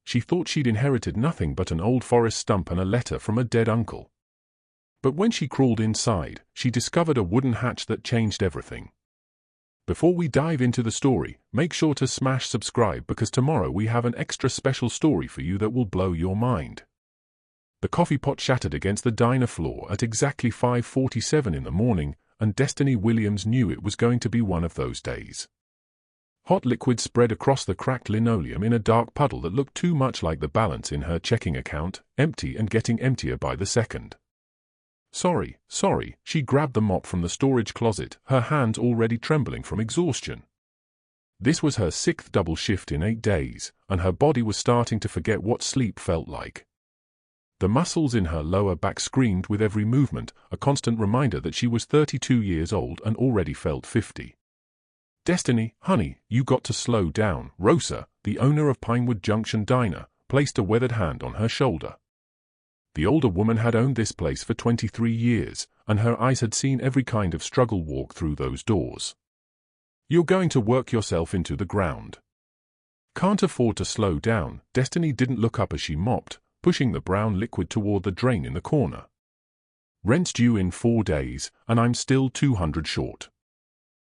she thought she'd inherited nothing but an old forest stump and a letter from a dead uncle. But when she crawled inside, she discovered a wooden hatch that changed everything. Before we dive into the story, make sure to smash subscribe because tomorrow we have an extra special story for you that will blow your mind. The coffee pot shattered against the diner floor at exactly 5:47 in the morning, and Destiny Williams knew it was going to be one of those days. Hot liquid spread across the cracked linoleum in a dark puddle that looked too much like the balance in her checking account, empty and getting emptier by the second. Sorry, she grabbed the mop from the storage closet, her hands already trembling from exhaustion. This was her 6th double shift in 8 days, and her body was starting to forget what sleep felt like. The muscles in her lower back screamed with every movement, a constant reminder that she was 32 years old and already felt 50. Destiny, honey, you got to slow down. Rosa, the owner of Pinewood Junction Diner, placed a weathered hand on her shoulder. The older woman had owned this place for 23 years, and her eyes had seen every kind of struggle walk through those doors. You're going to work yourself into the ground. Can't afford to slow down. Destiny didn't look up as she mopped, pushing the brown liquid toward the drain in the corner. Rent's due in 4 days, and I'm still 200 short.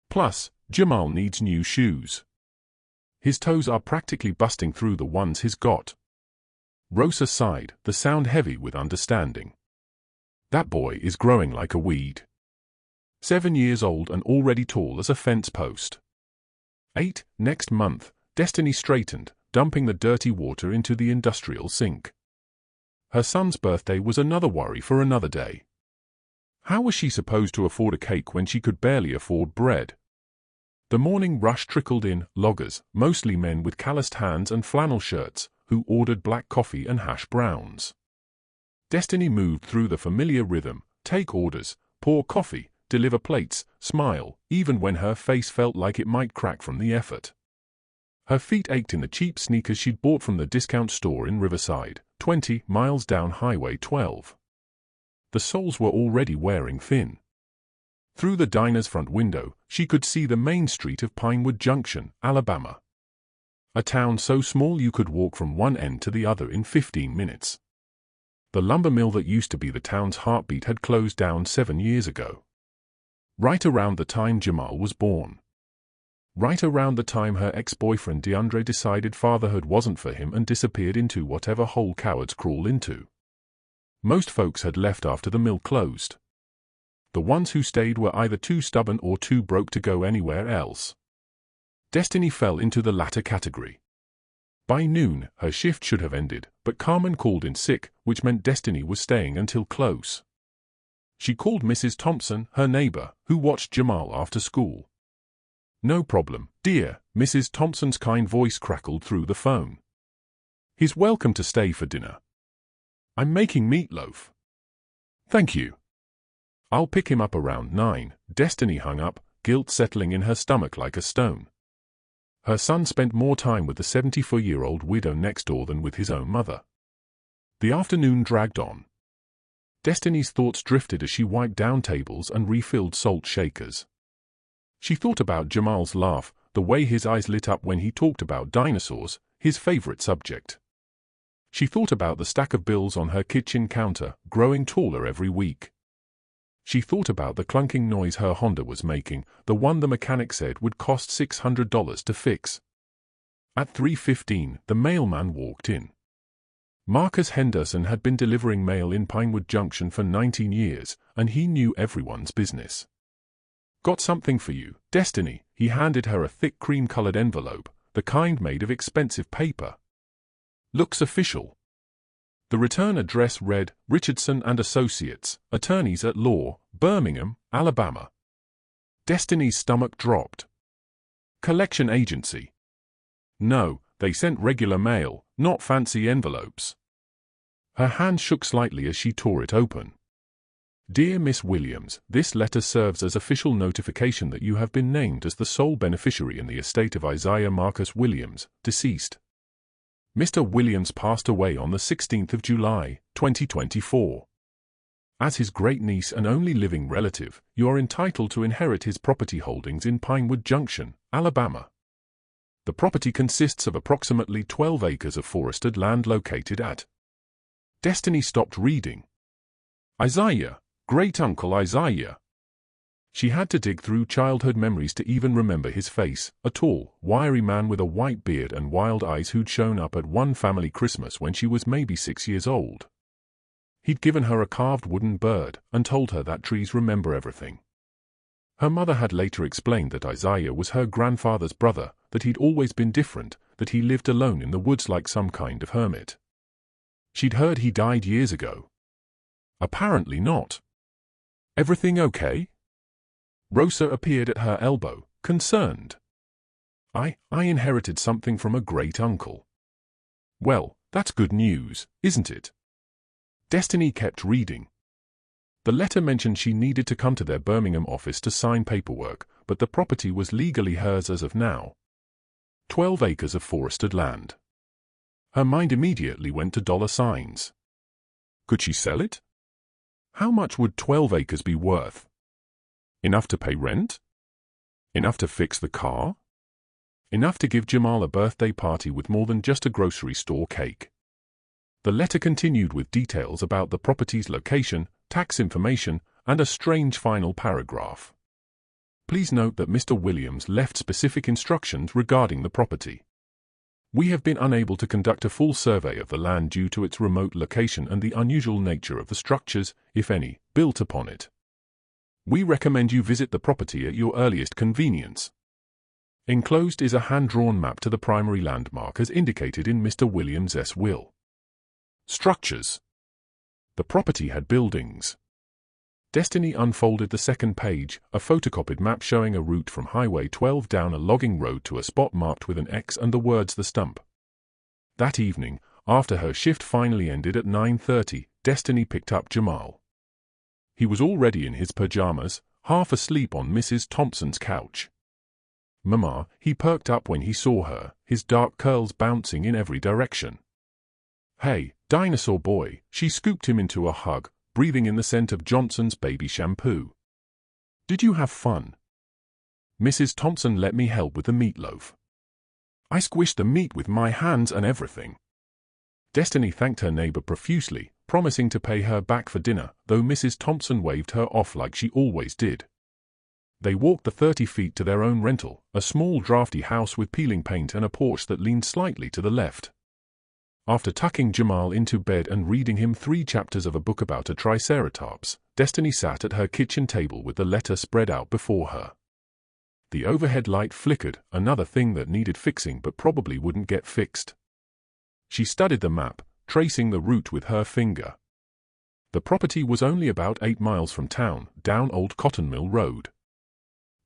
Plus, Jamal needs new shoes. His toes are practically busting through the ones he's got. Rosa sighed, the sound heavy with understanding. That boy is growing like a weed. 7 years old and already tall as a fence post. 8, next month, Destiny straightened, dumping the dirty water into the industrial sink. Her son's birthday was another worry for another day. How was she supposed to afford a cake when she could barely afford bread? The morning rush trickled in, loggers, mostly men with calloused hands and flannel shirts, who ordered black coffee and hash browns. Destiny moved through the familiar rhythm, take orders, pour coffee, deliver plates, smile, even when her face felt like it might crack from the effort. Her feet ached in the cheap sneakers she'd bought from the discount store in Riverside, 20 miles down Highway 12. The soles were already wearing thin. Through the diner's front window, she could see the main street of Pinewood Junction, Alabama. A town so small you could walk from one end to the other in 15 minutes. The lumber mill that used to be the town's heartbeat had closed down 7 years ago. Right around the time Jamal was born. Right around the time her ex-boyfriend DeAndre decided fatherhood wasn't for him and disappeared into whatever hole cowards crawl into. Most folks had left after the mill closed. The ones who stayed were either too stubborn or too broke to go anywhere else. Destiny fell into the latter category. By noon, her shift should have ended, but Carmen called in sick, which meant Destiny was staying until close. She called Mrs. Thompson, her neighbor, who watched Jamal after school. No problem, dear, Mrs. Thompson's kind voice crackled through the phone. He's welcome to stay for dinner. I'm making meatloaf. Thank you. I'll pick him up around 9. Destiny hung up, guilt settling in her stomach like a stone. Her son spent more time with the 74-year-old widow next door than with his own mother. The afternoon dragged on. Destiny's thoughts drifted as she wiped down tables and refilled salt shakers. She thought about Jamal's laugh, the way his eyes lit up when he talked about dinosaurs, his favorite subject. She thought about the stack of bills on her kitchen counter, growing taller every week. She thought about the clunking noise her Honda was making, the one the mechanic said would cost $600 to fix. At 3:15, the mailman walked in. Marcus Henderson had been delivering mail in Pinewood Junction for 19 years, and he knew everyone's business. Got something for you, Destiny. He handed her a thick cream-colored envelope, the kind made of expensive paper. Looks official. The return address read, Richardson and Associates, Attorneys at Law, Birmingham, Alabama. Destiny's stomach dropped. Collection agency. No, they sent regular mail, not fancy envelopes. Her hand shook slightly as she tore it open. Dear Miss Williams, this letter serves as official notification that you have been named as the sole beneficiary in the estate of Isaiah Marcus Williams, deceased. Mr. Williams passed away on the 16th of July, 2024. As his great-niece and only living relative, you are entitled to inherit his property holdings in Pinewood Junction, Alabama. The property consists of approximately 12 acres of forested land located at. Destiny stopped reading. Isaiah, great-uncle Isaiah. She had to dig through childhood memories to even remember his face, a tall, wiry man with a white beard and wild eyes who'd shown up at one family Christmas when she was maybe 6 years old. He'd given her a carved wooden bird and told her that trees remember everything. Her mother had later explained that Isaiah was her grandfather's brother, that he'd always been different, that he lived alone in the woods like some kind of hermit. She'd heard he died years ago. Apparently not. Everything okay? Rosa appeared at her elbow, concerned. I inherited something from a great-uncle. Well, that's good news, isn't it? Destiny kept reading. The letter mentioned she needed to come to their Birmingham office to sign paperwork, but the property was legally hers as of now. 12 acres of forested land. Her mind immediately went to dollar signs. Could she sell it? How much would 12 acres be worth? Enough to pay rent? Enough to fix the car? Enough to give Jamal a birthday party with more than just a grocery store cake? The letter continued with details about the property's location, tax information, and a strange final paragraph. Please note that Mr. Williams left specific instructions regarding the property. We have been unable to conduct a full survey of the land due to its remote location and the unusual nature of the structures, if any, built upon it. We recommend you visit the property at your earliest convenience. Enclosed is a hand-drawn map to the primary landmark as indicated in Mr. Williams' will. Structures. The property had buildings. Destiny unfolded the second page, a photocopied map showing a route from Highway 12 down a logging road to a spot marked with an X and the words "The Stump." That evening, after her shift finally ended at 9:30, Destiny picked up Jamal. He was already in his pajamas, half asleep on Mrs. Thompson's couch. "Mama," he perked up when he saw her, his dark curls bouncing in every direction. "Hey, dinosaur boy," she scooped him into a hug, breathing in the scent of Johnson's baby shampoo. "Did you have fun?" "Mrs. Thompson let me help with the meatloaf. I squished the meat with my hands and everything." Destiny thanked her neighbor profusely, promising to pay her back for dinner, though Mrs. Thompson waved her off like she always did. They walked the 30 feet to their own rental, a small drafty house with peeling paint and a porch that leaned slightly to the left. After tucking Jamal into bed and reading him 3 chapters of a book about a triceratops, Destiny sat at her kitchen table with the letter spread out before her. The overhead light flickered, another thing that needed fixing but probably wouldn't get fixed. She studied the map, tracing the route with her finger. The property was only about 8 miles from town, down Old Cotton Mill Road.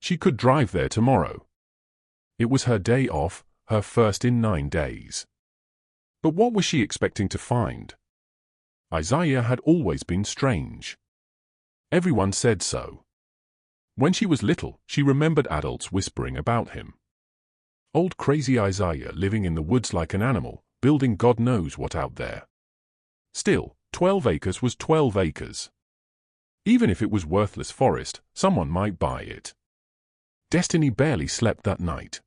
She could drive there tomorrow. It was her day off, her first in 9 days. But what was she expecting to find? Isaiah had always been strange. Everyone said so. When she was little, she remembered adults whispering about him. Old crazy Isaiah living in the woods like an animal, building God knows what out there. Still, 12 acres was 12 acres. Even if it was worthless forest, someone might buy it. Destiny barely slept that night.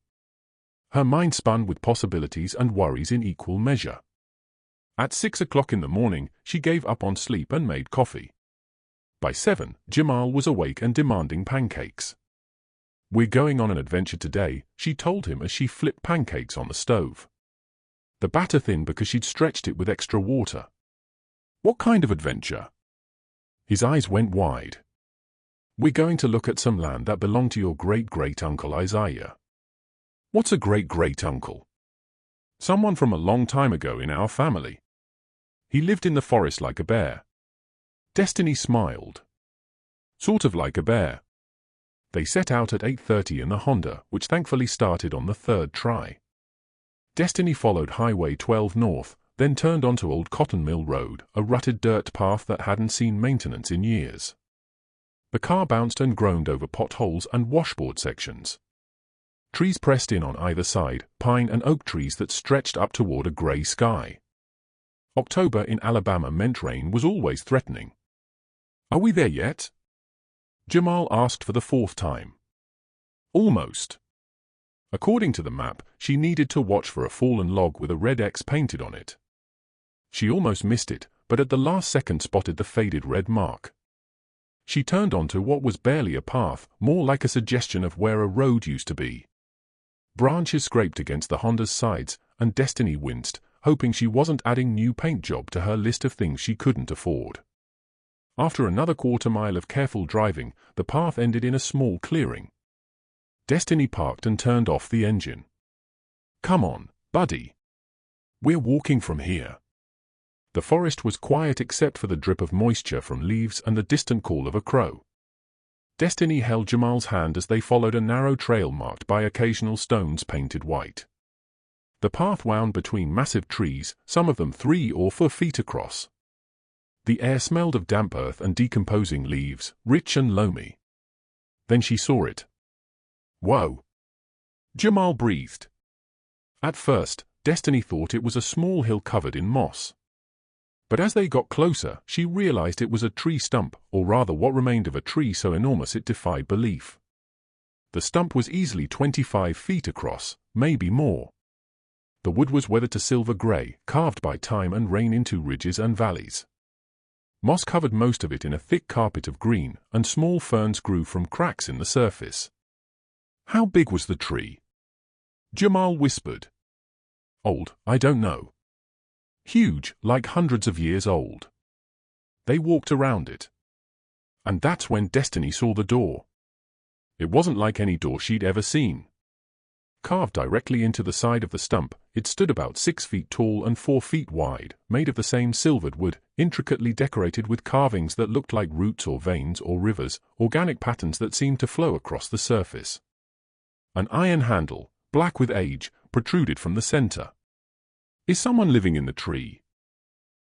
Her mind spun with possibilities and worries in equal measure. At 6 o'clock in the morning, she gave up on sleep and made coffee. By 7, Jamal was awake and demanding pancakes. "We're going on an adventure today," she told him as she flipped pancakes on the stove. The batter thin because she'd stretched it with extra water. "What kind of adventure?" His eyes went wide. "We're going to look at some land that belonged to your great-great-uncle Isaiah." "What's a great-great-uncle?" "Someone from a long time ago in our family. He lived in the forest like a bear." Destiny smiled. "Sort of like a bear." They set out at 8:30 in the Honda, which thankfully started on the 3rd try. Destiny followed Highway 12 north, then turned onto Old Cotton Mill Road, a rutted dirt path that hadn't seen maintenance in years. The car bounced and groaned over potholes and washboard sections. Trees pressed in on either side, pine and oak trees that stretched up toward a gray sky. October in Alabama meant rain was always threatening. "Are we there yet?" Jamal asked for the 4th time. "Almost." According to the map, she needed to watch for a fallen log with a red X painted on it. She almost missed it, but at the last second spotted the faded red mark. She turned onto what was barely a path, more like a suggestion of where a road used to be. Branches scraped against the Honda's sides, and Destiny winced, hoping she wasn't adding new paint job to her list of things she couldn't afford. After another quarter-mile of careful driving, the path ended in a small clearing. Destiny parked and turned off the engine. "Come on, buddy. We're walking from here." The forest was quiet except for the drip of moisture from leaves and the distant call of a crow. Destiny held Jamal's hand as they followed a narrow trail marked by occasional stones painted white. The path wound between massive trees, some of them 3 or 4 feet across. The air smelled of damp earth and decomposing leaves, rich and loamy. Then she saw it. "Whoa!" Jamal breathed. At first, Destiny thought it was a small hill covered in moss. But as they got closer, she realized it was a tree stump, or rather what remained of a tree so enormous it defied belief. The stump was easily 25 feet across, maybe more. The wood was weathered to silver gray, carved by time and rain into ridges and valleys. Moss covered most of it in a thick carpet of green, and small ferns grew from cracks in the surface. "How big was the tree?" Jamal whispered. "Old, I don't know." "Huge, like hundreds of years old." They walked around it. And that's when Destiny saw the door. It wasn't like any door she'd ever seen. Carved directly into the side of the stump, it stood about 6 feet tall and 4 feet wide, made of the same silvered wood, intricately decorated with carvings that looked like roots or veins or rivers, organic patterns that seemed to flow across the surface. An iron handle, black with age, protruded from the center. "Is someone living in the tree?"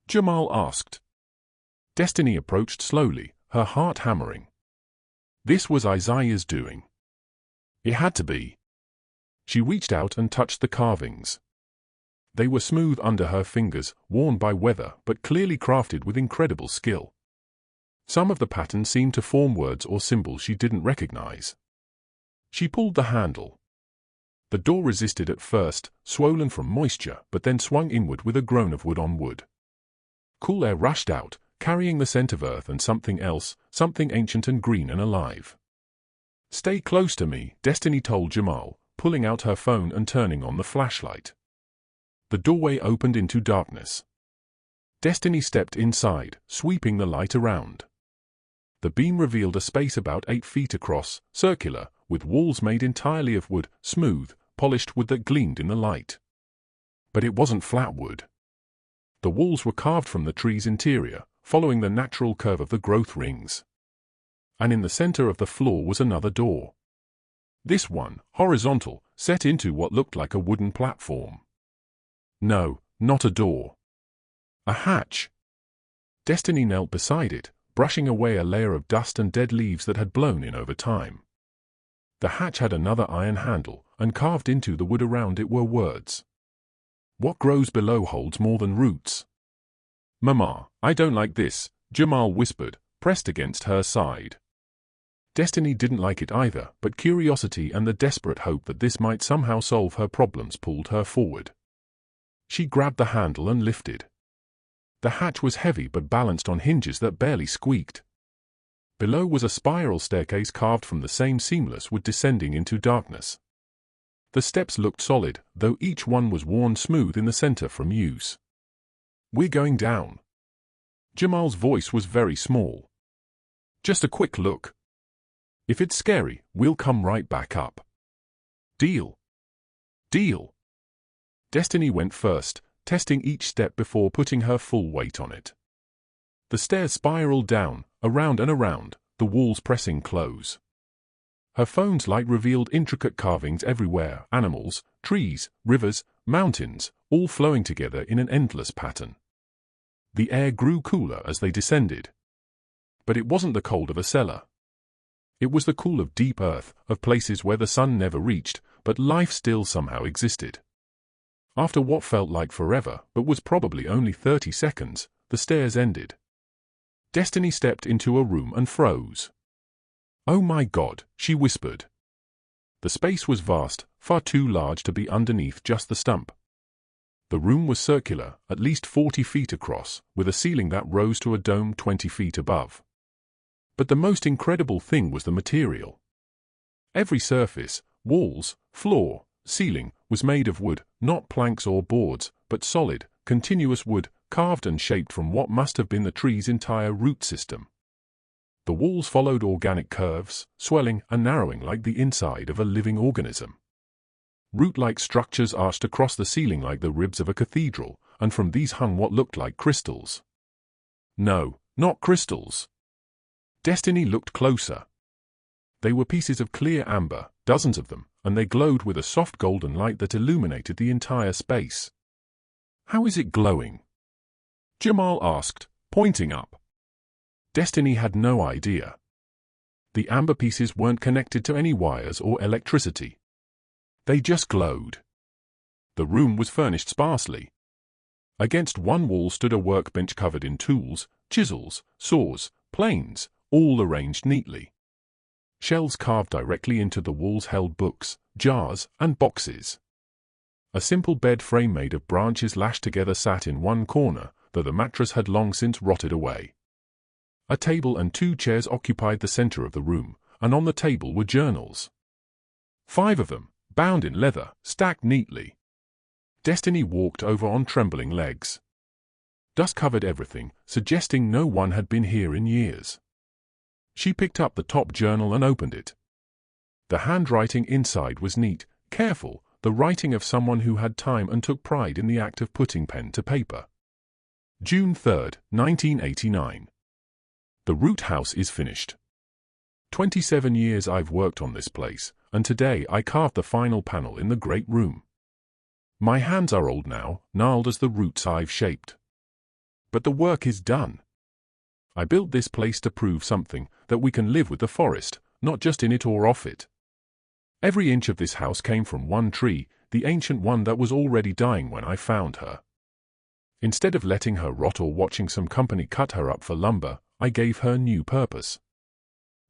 Jamal asked. Destiny approached slowly, her heart hammering. This was Isaiah's doing. It had to be. She reached out and touched the carvings. They were smooth under her fingers, worn by weather, but clearly crafted with incredible skill. Some of the patterns seemed to form words or symbols she didn't recognize. She pulled the handle. The door resisted at first, swollen from moisture, but then swung inward with a groan of wood on wood. Cool air rushed out, carrying the scent of earth and something else, something ancient and green and alive. "Stay close to me," Destiny told Jamal, pulling out her phone and turning on the flashlight. The doorway opened into darkness. Destiny stepped inside, sweeping the light around. The beam revealed a space about 8 feet across, circular, with walls made entirely of wood, smooth, polished wood that gleamed in the light. But it wasn't flat wood. The walls were carved from the tree's interior, following the natural curve of the growth rings. And in the center of the floor was another door. This one, horizontal, set into what looked like a wooden platform. No, not a door. A hatch. Destiny knelt beside it, brushing away a layer of dust and dead leaves that had blown in over time. The hatch had another iron handle, and carved into the wood around it were words. "What grows below holds more than roots." "Mama, I don't like this," Jamal whispered, pressed against her side. Destiny didn't like it either, but curiosity and the desperate hope that this might somehow solve her problems pulled her forward. She grabbed the handle and lifted. The hatch was heavy but balanced on hinges that barely squeaked. Below was a spiral staircase carved from the same seamless wood descending into darkness. The steps looked solid, though each one was worn smooth in the center from use. "We're going down." Jamal's voice was very small. "Just a quick look. If it's scary, we'll come right back up. Deal?" "Deal." Destiny went first, testing each step before putting her full weight on it. The stairs spiraled down, around and around, the walls pressing close. Her phone's light revealed intricate carvings everywhere, animals, trees, rivers, mountains, all flowing together in an endless pattern. The air grew cooler as they descended. But it wasn't the cold of a cellar. It was the cool of deep earth, of places where the sun never reached, but life still somehow existed. After what felt like forever, but was probably only 30 seconds, the stairs ended. Destiny stepped into a room and froze. "Oh my God," she whispered. The space was vast, far too large to be underneath just the stump. The room was circular, at least 40 feet across, with a ceiling that rose to a dome 20 feet above. But the most incredible thing was the material. Every surface, walls, floor, ceiling, was made of wood, not planks or boards, but solid, continuous wood, carved and shaped from what must have been the tree's entire root system. The walls followed organic curves, swelling and narrowing like the inside of a living organism. Root-like structures arched across the ceiling like the ribs of a cathedral, and from these hung what looked like crystals. No, not crystals. Destiny looked closer. They were pieces of clear amber, dozens of them, and they glowed with a soft golden light that illuminated the entire space. "How is it glowing?" Jamal asked, pointing up. Destiny had no idea. The amber pieces weren't connected to any wires or electricity. They just glowed. The room was furnished sparsely. Against one wall stood a workbench covered in tools, chisels, saws, planes, all arranged neatly. Shelves carved directly into the walls held books, jars, and boxes. A simple bed frame made of branches lashed together sat in one corner, though the mattress had long since rotted away. A table and 2 chairs occupied the center of the room, and on the table were journals. 5 of them, bound in leather, stacked neatly. Destiny walked over on trembling legs. Dust covered everything, suggesting no one had been here in years. She picked up the top journal and opened it. The handwriting inside was neat, careful, the writing of someone who had time and took pride in the act of putting pen to paper. June 3, 1989. The root house is finished. 27 years I've worked on this place, and today I carved the final panel in the great room. My hands are old now, gnarled as the roots I've shaped. But the work is done. I built this place to prove something, that we can live with the forest, not just in it or off it. Every inch of this house came from one tree, the ancient one that was already dying when I found her. Instead of letting her rot or watching some company cut her up for lumber, I gave her new purpose.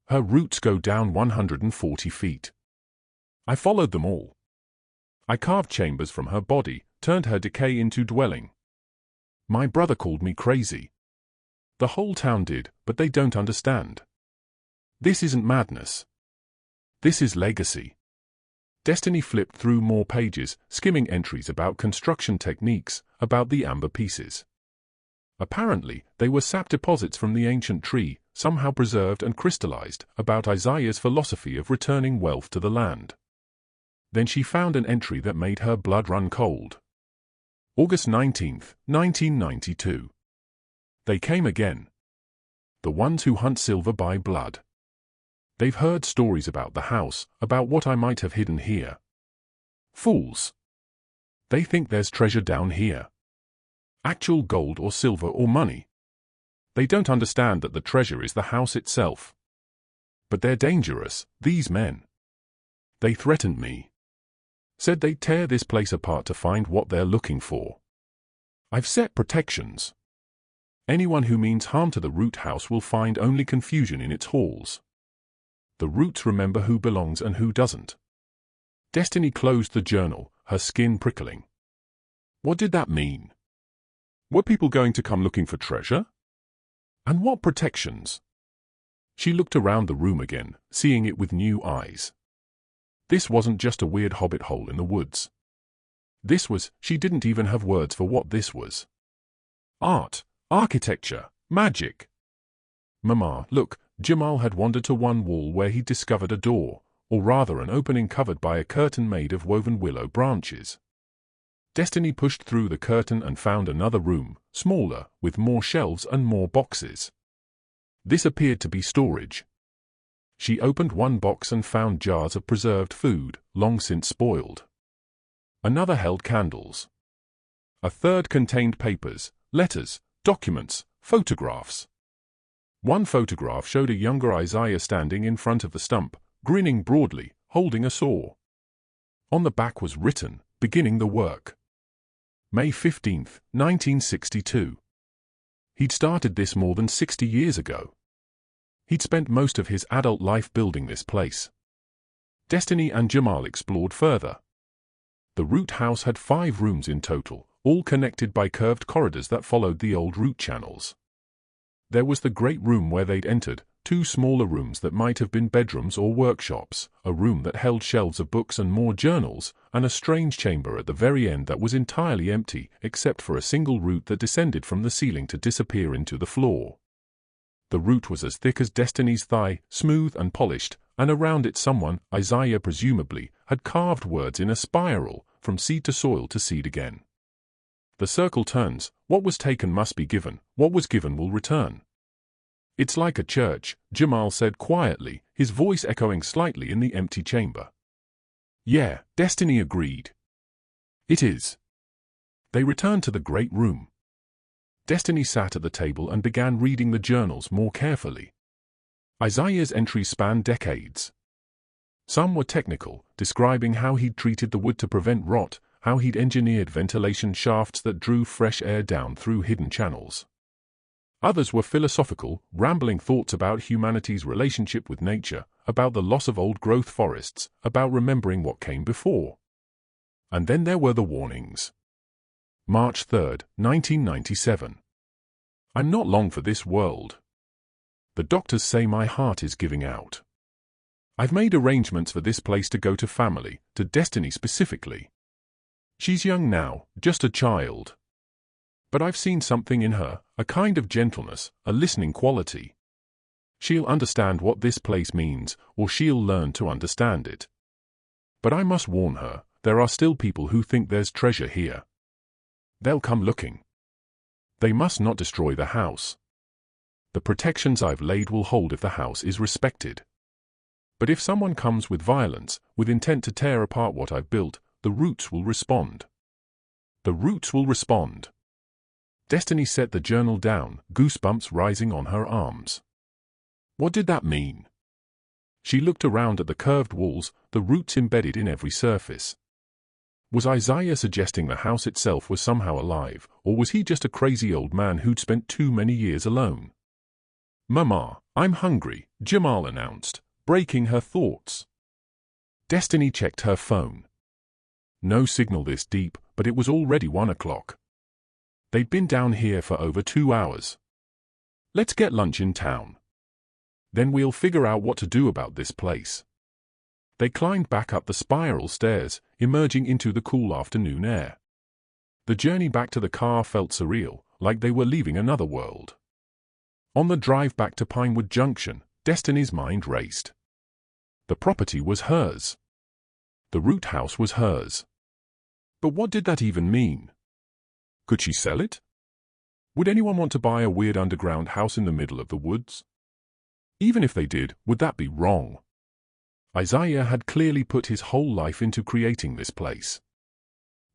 Her roots go down 140 feet. I followed them all. I carved chambers from her body, turned her decay into dwelling. My brother called me crazy. The whole town did, but they don't understand. This isn't madness. This is legacy. Destiny flipped through more pages, skimming entries about construction techniques, about the amber pieces. Apparently, they were sap deposits from the ancient tree, somehow preserved and crystallized, about Isaiah's philosophy of returning wealth to the land. Then she found an entry that made her blood run cold. August 19, 1992. They came again. The ones who hunt silver by blood. They've heard stories about the house, about what I might have hidden here. Fools. They think there's treasure down here. Actual gold or silver or money. They don't understand that the treasure is the house itself. But they're dangerous, these men. They threatened me. Said they'd tear this place apart to find what they're looking for. I've set protections. Anyone who means harm to the root house will find only confusion in its halls. The roots remember who belongs and who doesn't. Destiny closed the journal, her skin prickling. What did that mean? Were people going to come looking for treasure? And what protections? She looked around the room again, seeing it with new eyes. This wasn't just a weird hobbit hole in the woods. This was, she didn't even have words for what this was. Art, architecture, magic. Mama, look, Jamal had wandered to one wall where he discovered a door, or rather an opening covered by a curtain made of woven willow branches. Destiny pushed through the curtain and found another room, smaller, with more shelves and more boxes. This appeared to be storage. She opened one box and found jars of preserved food, long since spoiled. Another held candles. A third contained papers, letters, documents, photographs. One photograph showed a younger Isaiah standing in front of the stump, grinning broadly, holding a saw. On the back was written, "Beginning the work." May 15, 1962. He'd started this more than 60 years ago. He'd spent most of his adult life building this place. Destiny and Jamal explored further. The root house had 5 rooms in total, all connected by curved corridors that followed the old root channels. There was the great room where they'd entered, 2 smaller rooms that might have been bedrooms or workshops, a room that held shelves of books and more journals, and a strange chamber at the very end that was entirely empty except for a single root that descended from the ceiling to disappear into the floor. The root was as thick as Destiny's thigh, smooth and polished, and around it someone, Isaiah presumably, had carved words in a spiral, from seed to soil to seed again. The circle turns, what was taken must be given, what was given will return. It's like a church, Jamal said quietly, his voice echoing slightly in the empty chamber. Yeah, Destiny agreed. It is. They returned to the great room. Destiny sat at the table and began reading the journals more carefully. Isaiah's entries spanned decades. Some were technical, describing how he'd treated the wood to prevent rot, how he'd engineered ventilation shafts that drew fresh air down through hidden channels. Others were philosophical, rambling thoughts about humanity's relationship with nature, about the loss of old-growth forests, about remembering what came before. And then there were the warnings. March 3, 1997. I'm not long for this world. The doctors say my heart is giving out. I've made arrangements for this place to go to family, to Destiny specifically. She's young now, just a child. But I've seen something in her, a kind of gentleness, a listening quality. She'll understand what this place means, or she'll learn to understand it. But I must warn her, there are still people who think there's treasure here. They'll come looking. They must not destroy the house. The protections I've laid will hold if the house is respected. But if someone comes with violence, with intent to tear apart what I've built, the roots will respond. The roots will respond. Destiny set the journal down, goosebumps rising on her arms. What did that mean? She looked around at the curved walls, the roots embedded in every surface. Was Isaiah suggesting the house itself was somehow alive, or was he just a crazy old man who'd spent too many years alone? Mama, I'm hungry, Jamal announced, breaking her thoughts. Destiny checked her phone. No signal this deep, but it was already 1 o'clock. They'd been down here for over 2 hours. Let's get lunch in town. Then we'll figure out what to do about this place. They climbed back up the spiral stairs, emerging into the cool afternoon air. The journey back to the car felt surreal, like they were leaving another world. On the drive back to Pinewood Junction, Destiny's mind raced. The property was hers. The root house was hers. But what did that even mean? Could she sell it? Would anyone want to buy a weird underground house in the middle of the woods? Even if they did, would that be wrong? Isaiah had clearly put his whole life into creating this place.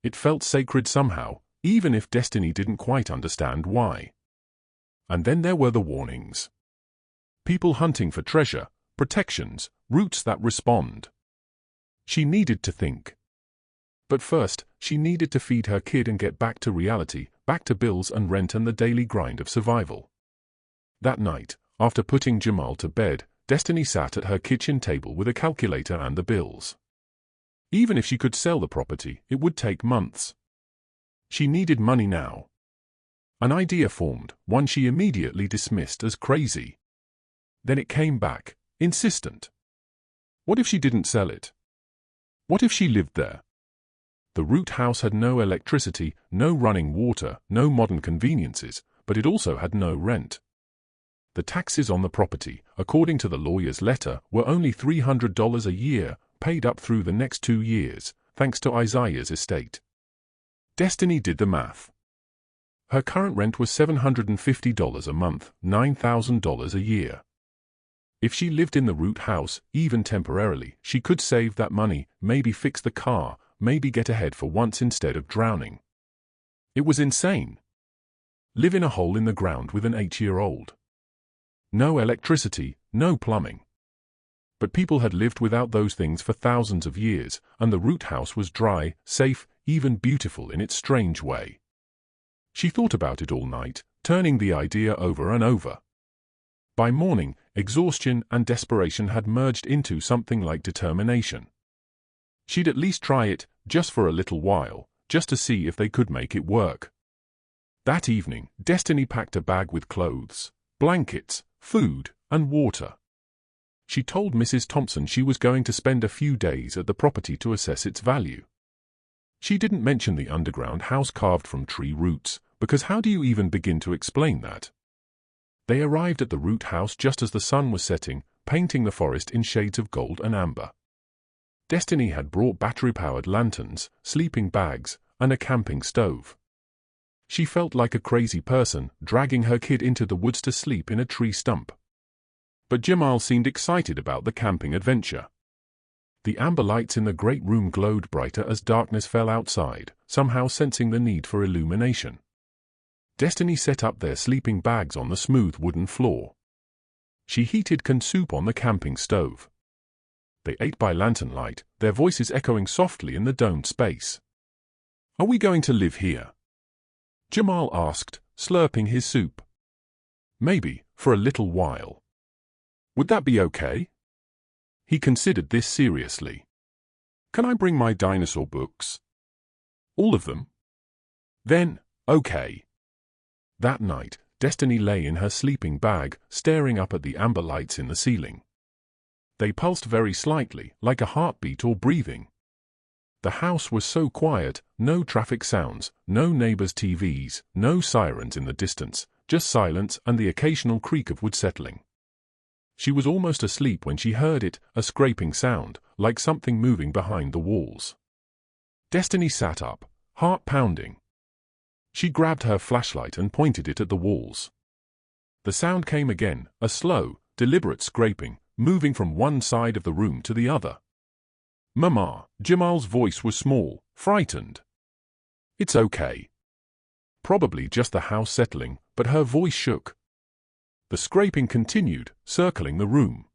It felt sacred somehow, even if Destiny didn't quite understand why. And then there were the warnings. People hunting for treasure, protections, roots that respond. She needed to think. But first, she needed to feed her kid and get back to reality, back to bills and rent and the daily grind of survival. That night, after putting Jamal to bed, Destiny sat at her kitchen table with a calculator and the bills. Even if she could sell the property, it would take months. She needed money now. An idea formed, one she immediately dismissed as crazy. Then it came back, insistent. What if she didn't sell it? What if she lived there? The root house had no electricity, no running water, no modern conveniences, but it also had no rent. The taxes on the property, according to the lawyer's letter, were only $300 a year, paid up through the next 2 years, thanks to Isaiah's estate. Destiny did the math. Her current rent was $750 a month, $9,000 a year. If she lived in the root house, even temporarily, she could save that money, maybe fix the car, maybe get ahead for once instead of drowning. It was insane. Live in a hole in the ground with an 8-year-old. No electricity, no plumbing. But people had lived without those things for thousands of years, and the root house was dry, safe, even beautiful in its strange way. She thought about it all night, turning the idea over and over. By morning, exhaustion and desperation had merged into something like determination. She'd at least try it, just for a little while, just to see if they could make it work. That evening, Destiny packed a bag with clothes, blankets, food, and water. She told Mrs. Thompson she was going to spend a few days at the property to assess its value. She didn't mention the underground house carved from tree roots, because how do you even begin to explain that? They arrived at the root house just as the sun was setting, painting the forest in shades of gold and amber. Destiny had brought battery-powered lanterns, sleeping bags, and a camping stove. She felt like a crazy person, dragging her kid into the woods to sleep in a tree stump. But Jamal seemed excited about the camping adventure. The amber lights in the great room glowed brighter as darkness fell outside, somehow sensing the need for illumination. Destiny set up their sleeping bags on the smooth wooden floor. She heated canned soup on the camping stove. They ate by lantern light, their voices echoing softly in the domed space. "Are we going to live here?" Jamal asked, slurping his soup. "Maybe, for a little while. Would that be okay?" He considered this seriously. "Can I bring my dinosaur books?" "All of them?" "Then, okay." That night, Destiny lay in her sleeping bag, staring up at the amber lights in the ceiling. They pulsed very slightly, like a heartbeat or breathing. The house was so quiet, no traffic sounds, no neighbors' TVs, no sirens in the distance, just silence and the occasional creak of wood settling. She was almost asleep when she heard it, a scraping sound, like something moving behind the walls. Destiny sat up, heart pounding. She grabbed her flashlight and pointed it at the walls. The sound came again, a slow, deliberate scraping, moving from one side of the room to the other. "Mama," Jamal's voice was small, frightened. "It's okay." Probably just the house settling, but her voice shook. The scraping continued, circling the room.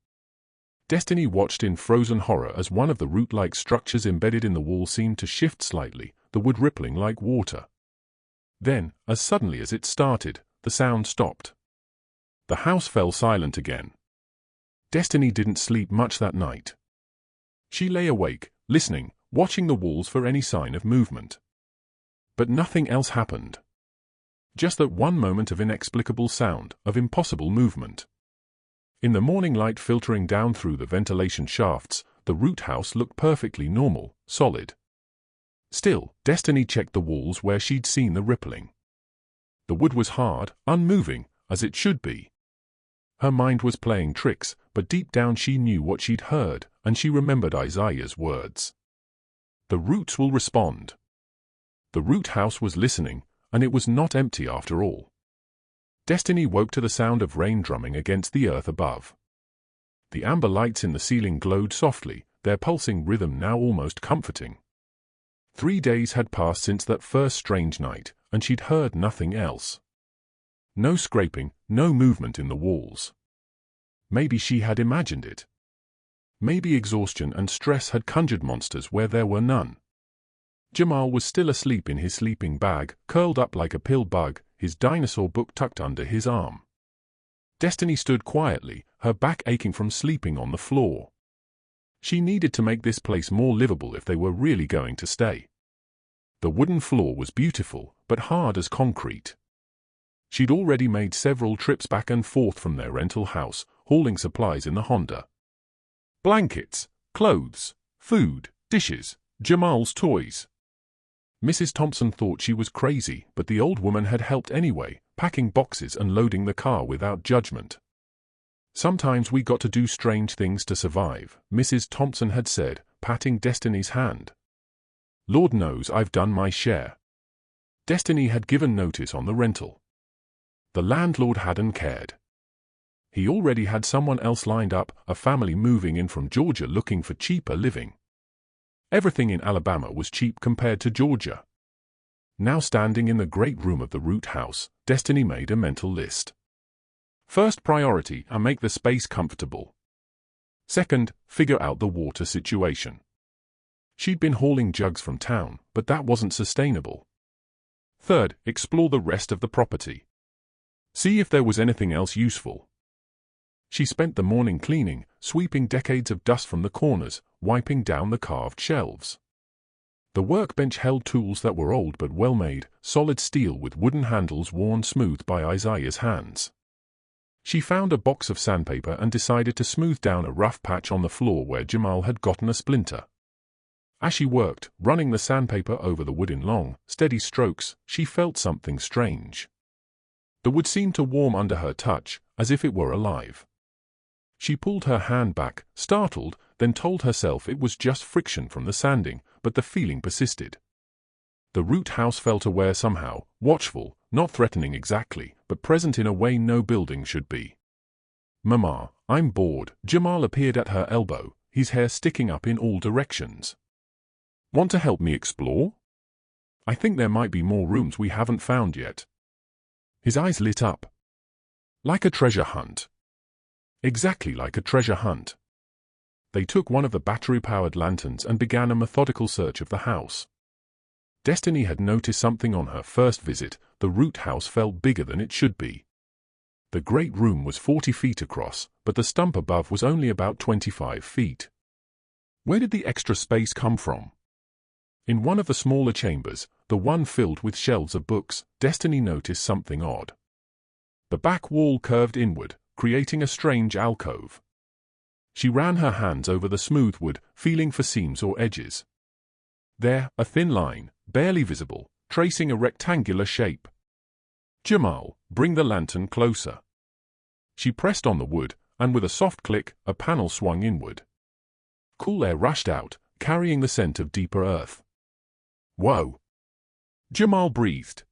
Destiny watched in frozen horror as one of the root-like structures embedded in the wall seemed to shift slightly, the wood rippling like water. Then, as suddenly as it started, the sound stopped. The house fell silent again. Destiny didn't sleep much that night. She lay awake, listening, watching the walls for any sign of movement. But nothing else happened. Just that one moment of inexplicable sound, of impossible movement. In the morning light filtering down through the ventilation shafts, the root house looked perfectly normal, solid. Still, Destiny checked the walls where she'd seen the rippling. The wood was hard, unmoving, as it should be. Her mind was playing tricks, but deep down she knew what she'd heard, and she remembered Isaiah's words. The roots will respond. The root house was listening, and it was not empty after all. Destiny woke to the sound of rain drumming against the earth above. The amber lights in the ceiling glowed softly, their pulsing rhythm now almost comforting. 3 days had passed since that first strange night, and she'd heard nothing else. No scraping, no movement in the walls. Maybe she had imagined it. Maybe exhaustion and stress had conjured monsters where there were none. Jamal was still asleep in his sleeping bag, curled up like a pill bug, his dinosaur book tucked under his arm. Destiny stood quietly, her back aching from sleeping on the floor. She needed to make this place more livable if they were really going to stay. The wooden floor was beautiful, but hard as concrete. She'd already made several trips back and forth from their rental house, hauling supplies in the Honda. Blankets, clothes, food, dishes, Jamal's toys. Mrs. Thompson thought she was crazy, but the old woman had helped anyway, packing boxes and loading the car without judgment. "Sometimes we got to do strange things to survive," Mrs. Thompson had said, patting Destiny's hand. "Lord knows I've done my share." Destiny had given notice on the rental. The landlord hadn't cared. He already had someone else lined up, a family moving in from Georgia looking for cheaper living. Everything in Alabama was cheap compared to Georgia. Now standing in the great room of the root house, Destiny made a mental list. First priority, make the space comfortable. Second, figure out the water situation. She'd been hauling jugs from town, but that wasn't sustainable. Third, explore the rest of the property. See if there was anything else useful. She spent the morning cleaning, sweeping decades of dust from the corners, wiping down the carved shelves. The workbench held tools that were old but well-made, solid steel with wooden handles worn smooth by Isaiah's hands. She found a box of sandpaper and decided to smooth down a rough patch on the floor where Jamal had gotten a splinter. As she worked, running the sandpaper over the wood in long, steady strokes, she felt something strange. The wood seemed to warm under her touch, as if it were alive. She pulled her hand back, startled, then told herself it was just friction from the sanding, but the feeling persisted. The root house felt aware somehow, watchful, not threatening exactly, but present in a way no building should be. "Mama, I'm bored." Jamal appeared at her elbow, his hair sticking up in all directions. "Want to help me explore? I think there might be more rooms we haven't found yet." His eyes lit up. "Like a treasure hunt." "Exactly like a treasure hunt." They took one of the battery-powered lanterns and began a methodical search of the house. Destiny had noticed something on her first visit. The root house felt bigger than it should be. The great room was 40 feet across, but the stump above was only about 25 feet. Where did the extra space come from? In one of the smaller chambers, the one filled with shelves of books, Destiny noticed something odd. The back wall curved inward, creating a strange alcove. She ran her hands over the smooth wood, feeling for seams or edges. There, a thin line, barely visible, tracing a rectangular shape. "Jamal, bring the lantern closer." She pressed on the wood, and with a soft click, a panel swung inward. Cool air rushed out, carrying the scent of deeper earth. "Whoa!" Jamal breathed.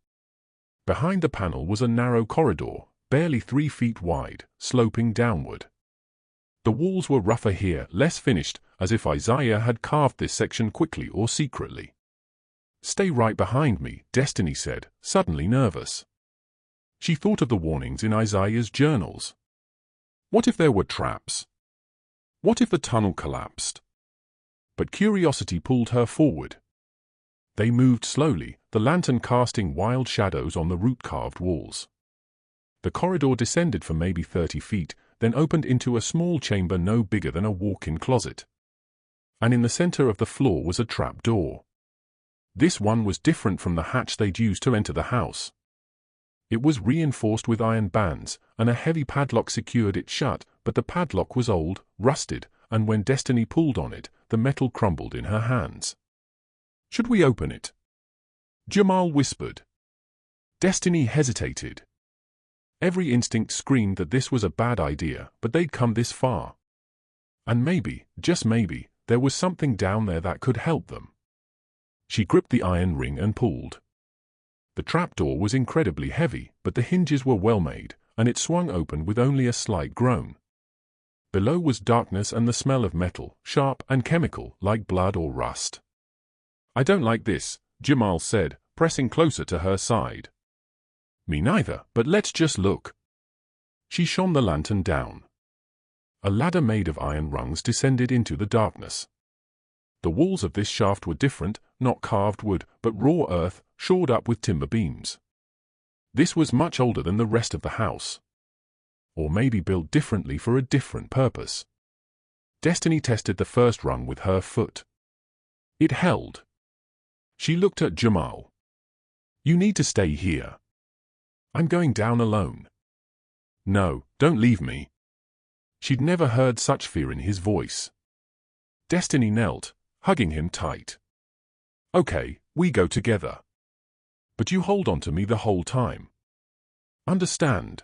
Behind the panel was a narrow corridor, barely 3 feet wide, sloping downward. The walls were rougher here, less finished, as if Isaiah had carved this section quickly or secretly. "Stay right behind me," Destiny said, suddenly nervous. She thought of the warnings in Isaiah's journals. What if there were traps? What if the tunnel collapsed? But curiosity pulled her forward. They moved slowly, the lantern casting wild shadows on the root-carved walls. The corridor descended for maybe 30 feet, then opened into a small chamber no bigger than a walk-in closet. And in the center of the floor was a trap door. This one was different from the hatch they'd used to enter the house. It was reinforced with iron bands, and a heavy padlock secured it shut, but the padlock was old, rusted, and when Destiny pulled on it, the metal crumbled in her hands. "Should we open it?" Jamal whispered. Destiny hesitated. Every instinct screamed that this was a bad idea, but they'd come this far. And maybe, just maybe, there was something down there that could help them. She gripped the iron ring and pulled. The trapdoor was incredibly heavy, but the hinges were well made, and it swung open with only a slight groan. Below was darkness and the smell of metal, sharp and chemical, like blood or rust. "I don't like this," Jamal said, pressing closer to her side. "Me neither, but let's just look." She shone the lantern down. A ladder made of iron rungs descended into the darkness. The walls of this shaft were different, not carved wood, but raw earth, shored up with timber beams. This was much older than the rest of the house. Or maybe built differently for a different purpose. Destiny tested the first rung with her foot. It held. She looked at Jamal. "You need to stay here. I'm going down alone." "No, don't leave me." She'd never heard such fear in his voice. Destiny knelt, hugging him tight. "Okay, we go together. But you hold on to me the whole time. Understand?"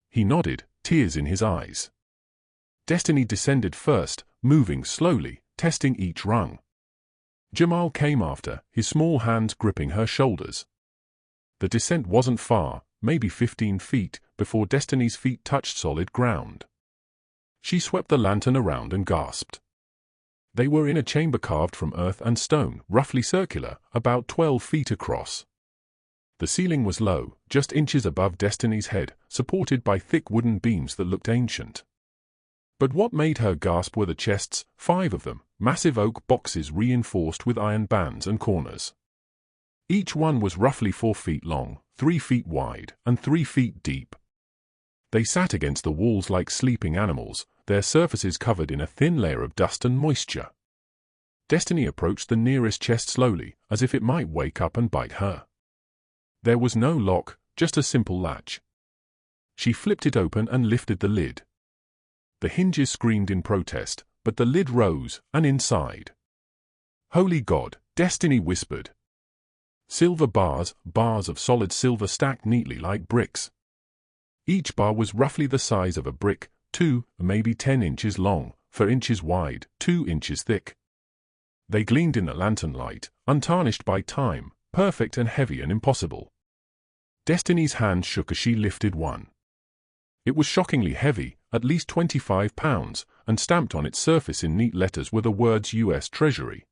He nodded, tears in his eyes. Destiny descended first, moving slowly, testing each rung. Jamal came after, his small hands gripping her shoulders. The descent wasn't far, maybe 15 feet, before Destiny's feet touched solid ground. She swept the lantern around and gasped. They were in a chamber carved from earth and stone, roughly circular, about 12 feet across. The ceiling was low, just inches above Destiny's head, supported by thick wooden beams that looked ancient. But what made her gasp were the chests, 5 of them, massive oak boxes reinforced with iron bands and corners. Each one was roughly 4 feet long, 3 feet wide, and 3 feet deep. They sat against the walls like sleeping animals, their surfaces covered in a thin layer of dust and moisture. Destiny approached the nearest chest slowly, as if it might wake up and bite her. There was no lock, just a simple latch. She flipped it open and lifted the lid. The hinges screamed in protest, but the lid rose, and inside. "Holy God," Destiny whispered. Silver bars, bars of solid silver stacked neatly like bricks. Each bar was roughly the size of a brick, 2, maybe 10 inches long, 4 inches wide, 2 inches thick. They gleamed in the lantern light, untarnished by time, perfect and heavy and impossible. Destiny's hand shook as she lifted one. It was shockingly heavy, at least 25 pounds, and stamped on its surface in neat letters were the words U.S. Treasury.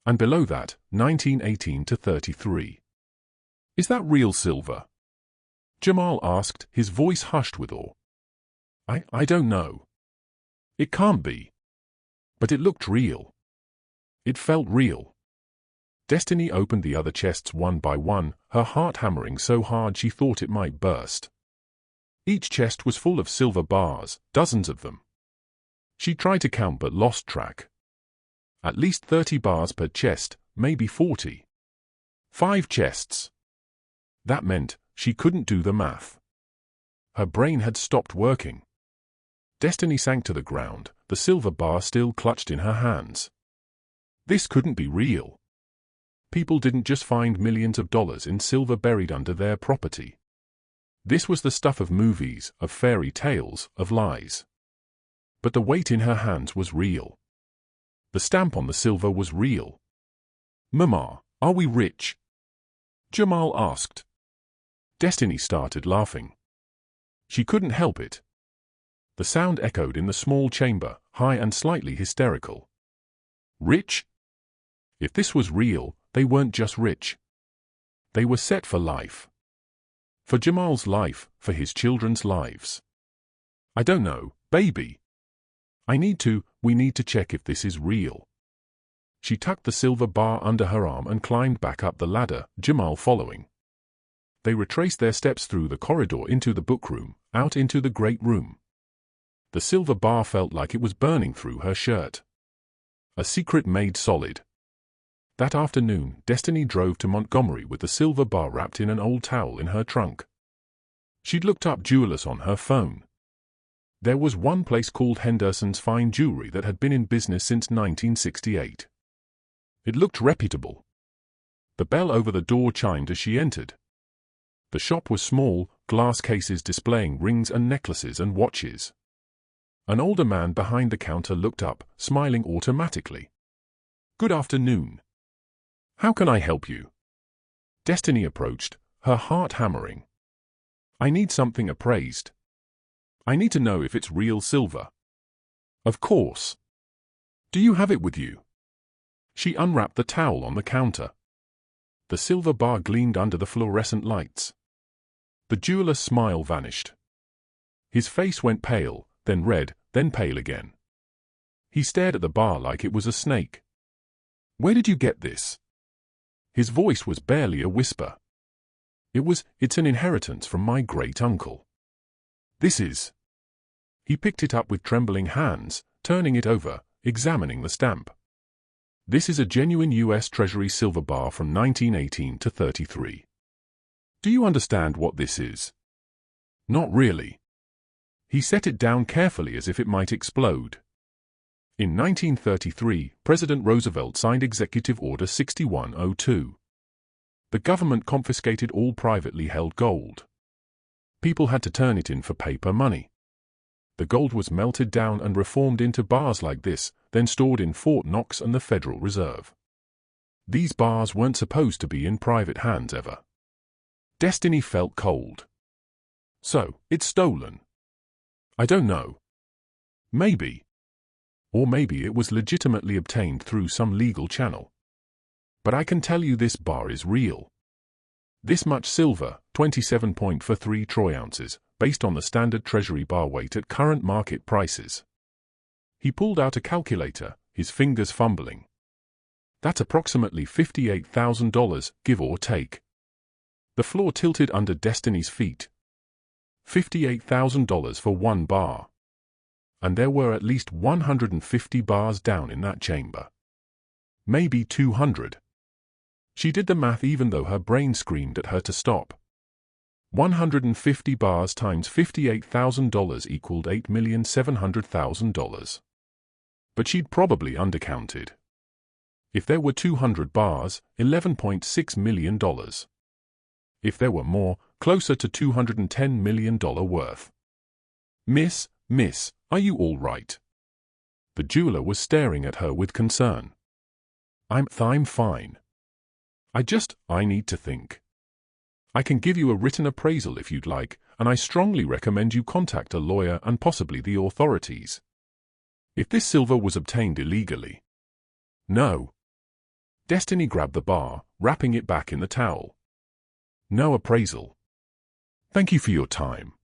And below that, 1918 to 33. "Is that real silver?" Jamal asked, his voice hushed with awe. I don't know. It can't be. But it looked real. It felt real. Destiny opened the other chests one by one, her heart hammering so hard she thought it might burst. Each chest was full of silver bars, dozens of them. She tried to count but lost track. At least 30 bars per chest, maybe 40. 5 chests. That meant she couldn't do the math. Her brain had stopped working. Destiny sank to the ground, the silver bar still clutched in her hands. This couldn't be real. People didn't just find millions of dollars in silver buried under their property. This was the stuff of movies, of fairy tales, of lies. But the weight in her hands was real. The stamp on the silver was real. "Mama, are we rich?" Jamal asked. Destiny started laughing. She couldn't help it. The sound echoed in the small chamber, high and slightly hysterical. Rich? If this was real, they weren't just rich. They were set for life. For Jamal's life, for his children's lives. "I don't know, baby. We need to check if this is real." She tucked the silver bar under her arm and climbed back up the ladder, Jamal following. They retraced their steps through the corridor into the bookroom, out into the great room. The silver bar felt like it was burning through her shirt. A secret made solid. That afternoon, Destiny drove to Montgomery with the silver bar wrapped in an old towel in her trunk. She'd looked up jewelers on her phone. There was one place called Henderson's Fine Jewelry that had been in business since 1968. It looked reputable. The bell over the door chimed as she entered. The shop was small, glass cases displaying rings and necklaces and watches. An older man behind the counter looked up, smiling automatically. "Good afternoon. How can I help you?" Destiny approached, her heart hammering. "I need something appraised. I need to know if it's real silver." "Of course. Do you have it with you?" She unwrapped the towel on the counter. The silver bar gleamed under the fluorescent lights. The jeweler's smile vanished. His face went pale, then red, then pale again. He stared at the bar like it was a snake. "Where did you get this?" His voice was barely a whisper. It's an inheritance from my great-uncle. This is." He picked it up with trembling hands, turning it over, examining the stamp. "This is a genuine U.S. Treasury silver bar from 1918 to 33. Do you understand what this is?" "Not really." He set it down carefully as if it might explode. In 1933, President Roosevelt signed Executive Order 6102. The government confiscated all privately held gold. People had to turn it in for paper money. The gold was melted down and reformed into bars like this, then stored in Fort Knox and the Federal Reserve. These bars weren't supposed to be in private hands ever. Destiny felt cold. "So, it's stolen?" "I don't know. Maybe. Or maybe it was legitimately obtained through some legal channel. But I can tell you this bar is real. This much silver, 27.43 troy ounces, based on the standard Treasury bar weight at current market prices." He pulled out a calculator, his fingers fumbling. "That's approximately $58,000, give or take." The floor tilted under Destiny's feet. $58,000 for one bar. And there were at least 150 bars down in that chamber. Maybe 200. She did the math even though her brain screamed at her to stop. 150 bars times $58,000 equaled $8,700,000. But she'd probably undercounted. If there were 200 bars, $11.6 million. If there were more, closer to $210 million worth. Miss, are you all right? The jeweler was staring at her with concern. I'm fine. I need to think. I can give you a written appraisal if you'd like, and I strongly recommend you contact a lawyer and possibly the authorities. If this silver was obtained illegally. No. Destiny grabbed the bar, wrapping it back in the towel. No appraisal. Thank you for your time.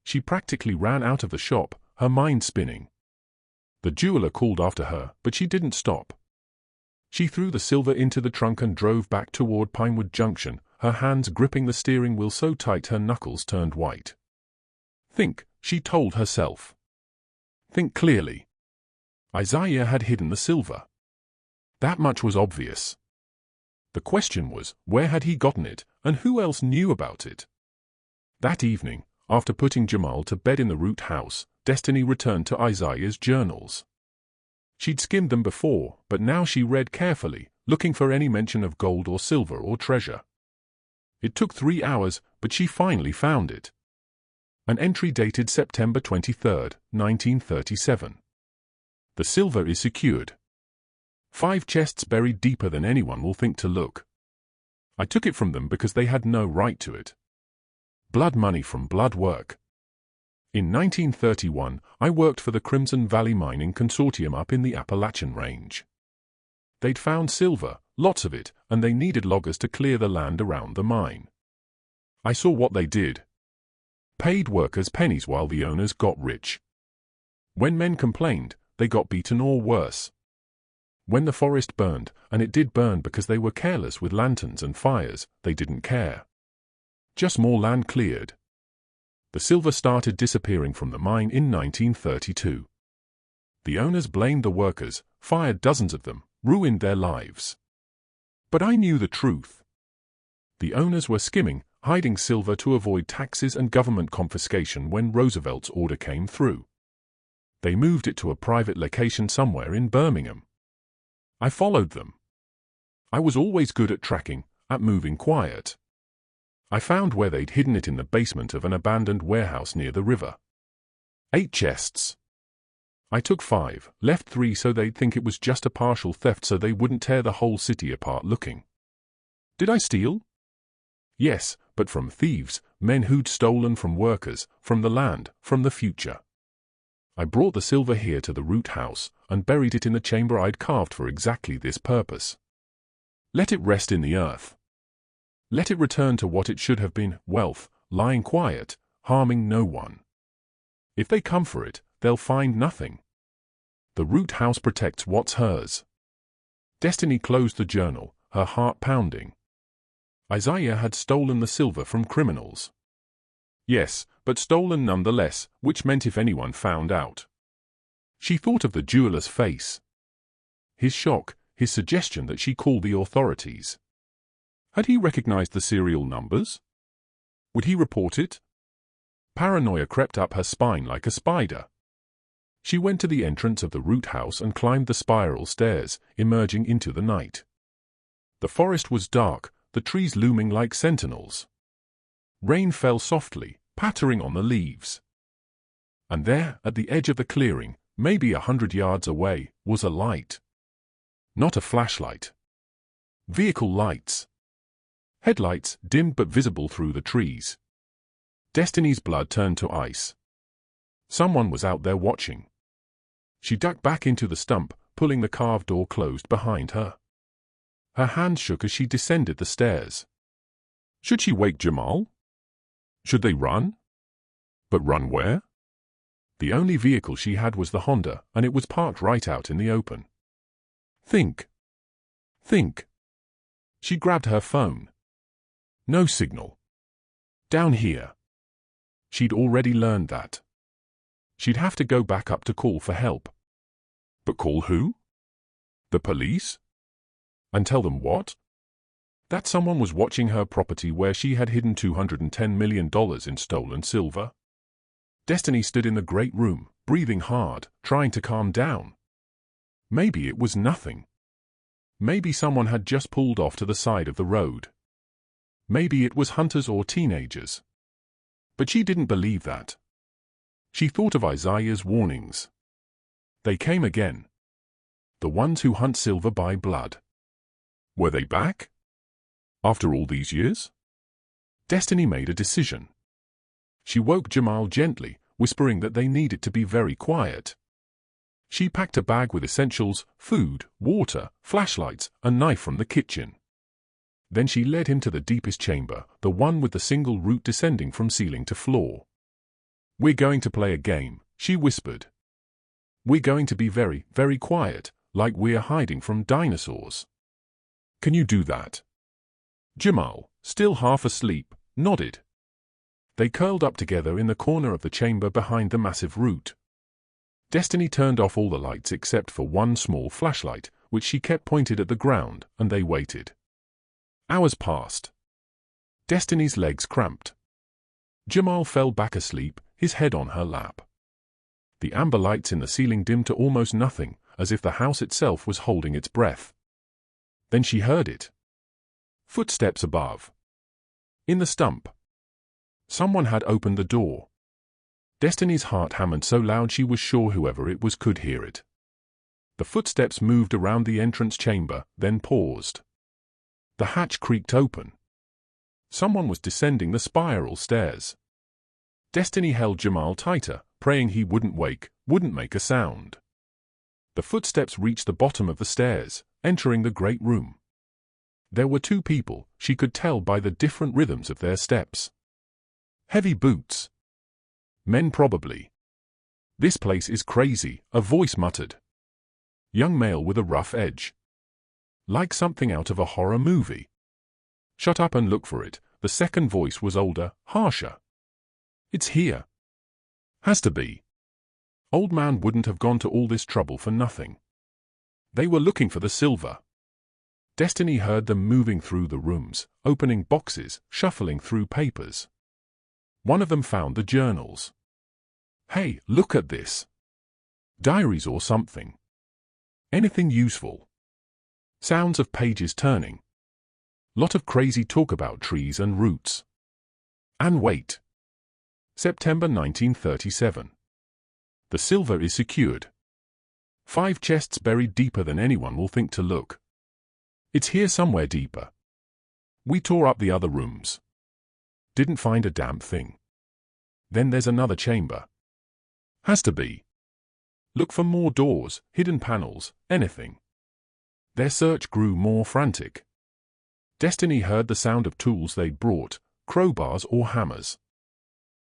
She practically ran out of the shop, her mind spinning. The jeweler called after her, but she didn't stop. She threw the silver into the trunk and drove back toward Pinewood Junction, her hands gripping the steering wheel so tight her knuckles turned white. Think, she told herself. Think clearly. Isaiah had hidden the silver. That much was obvious. The question was, where had he gotten it, and who else knew about it? That evening, after putting Jamal to bed in the root house, Destiny returned to Isaiah's journals. She'd skimmed them before, but now she read carefully, looking for any mention of gold or silver or treasure. It took 3 hours, but she finally found it. An entry dated September 23, 1937. The silver is secured. 5 chests buried deeper than anyone will think to look. I took it from them because they had no right to it. Blood money from blood work. In 1931, I worked for the Crimson Valley Mining Consortium up in the Appalachian Range. They'd found silver, lots of it, and they needed loggers to clear the land around the mine. I saw what they did. Paid workers pennies while the owners got rich. When men complained, they got beaten or worse. When the forest burned, and it did burn because they were careless with lanterns and fires, they didn't care. Just more land cleared. The silver started disappearing from the mine in 1932. The owners blamed the workers, fired dozens of them, ruined their lives. But I knew the truth. The owners were skimming, hiding silver to avoid taxes and government confiscation when Roosevelt's order came through. They moved it to a private location somewhere in Birmingham. I followed them. I was always good at tracking, at moving quiet. I found where they'd hidden it in the basement of an abandoned warehouse near the river. 8 chests. I took 5, left 3 so they'd think it was just a partial theft so they wouldn't tear the whole city apart looking. Did I steal? Yes, but from thieves, men who'd stolen from workers, from the land, from the future. I brought the silver here to the root house and buried it in the chamber I'd carved for exactly this purpose. Let it rest in the earth. Let it return to what it should have been, wealth, lying quiet, harming no one. If they come for it, they'll find nothing. The root house protects what's hers. Destiny closed the journal, her heart pounding. Isaiah had stolen the silver from criminals. Yes, but stolen nonetheless, which meant if anyone found out. She thought of the jeweler's face. His shock, his suggestion that she call the authorities. Had he recognized the serial numbers? Would he report it? Paranoia crept up her spine like a spider. She went to the entrance of the root house and climbed the spiral stairs, emerging into the night. The forest was dark, the trees looming like sentinels. Rain fell softly, pattering on the leaves. And there, at the edge of the clearing, maybe 100 yards away, was a light. Not a flashlight. Vehicle lights. Headlights, dimmed but visible through the trees. Destiny's blood turned to ice. Someone was out there watching. She ducked back into the stump, pulling the carved door closed behind her. Her hands shook as she descended the stairs. Should she wake Jamal? Should they run? But run where? The only vehicle she had was the Honda, and it was parked right out in the open. Think. She grabbed her phone. No signal. Down here. She'd already learned that. She'd have to go back up to call for help. But call who? The police? And tell them what? That someone was watching her property where she had hidden $210 million in stolen silver? Destiny stood in the great room, breathing hard, trying to calm down. Maybe it was nothing. Maybe someone had just pulled off to the side of the road. Maybe it was hunters or teenagers. But she didn't believe that. She thought of Isaiah's warnings. They came again. The ones who hunt silver by blood. Were they back? After all these years? Destiny made a decision. She woke Jamal gently, whispering that they needed to be very quiet. She packed a bag with essentials, food, water, flashlights, a knife from the kitchen. Then she led him to the deepest chamber, the one with the single route descending from ceiling to floor. "We're going to play a game," she whispered. "We're going to be very, very quiet, like we're hiding from dinosaurs. Can you do that?" Jamal, still half asleep, nodded. They curled up together in the corner of the chamber behind the massive root. Destiny turned off all the lights except for one small flashlight, which she kept pointed at the ground, and they waited. Hours passed. Destiny's legs cramped. Jamal fell back asleep, his head on her lap. The amber lights in the ceiling dimmed to almost nothing, as if the house itself was holding its breath. Then she heard it. Footsteps above. In the stump. Someone had opened the door. Destiny's heart hammered so loud she was sure whoever it was could hear it. The footsteps moved around the entrance chamber, then paused. The hatch creaked open. Someone was descending the spiral stairs. Destiny held Jamal tighter, praying he wouldn't wake, wouldn't make a sound. The footsteps reached the bottom of the stairs, entering the great room. There were two people, she could tell by the different rhythms of their steps. Heavy boots. Men probably. "This place is crazy," a voice muttered. Young male with a rough edge. Like something out of a horror movie. "Shut up and look for it," the second voice was older, harsher. "It's here. Has to be. Old man wouldn't have gone to all this trouble for nothing. They were looking for the silver." Destiny heard them moving through the rooms, opening boxes, shuffling through papers. One of them found the journals. "Hey, look at this. Diaries or something. Anything useful." Sounds of pages turning. Lot of crazy talk about trees and roots. And wait. September 1937. The silver is secured. 5 chests buried deeper than anyone will think to look. It's here somewhere deeper. We tore up the other rooms. Didn't find a damn thing. Then there's another chamber. Has to be. Look for more doors, hidden panels, anything. Their search grew more frantic. Destiny heard the sound of tools they'd brought, crowbars or hammers.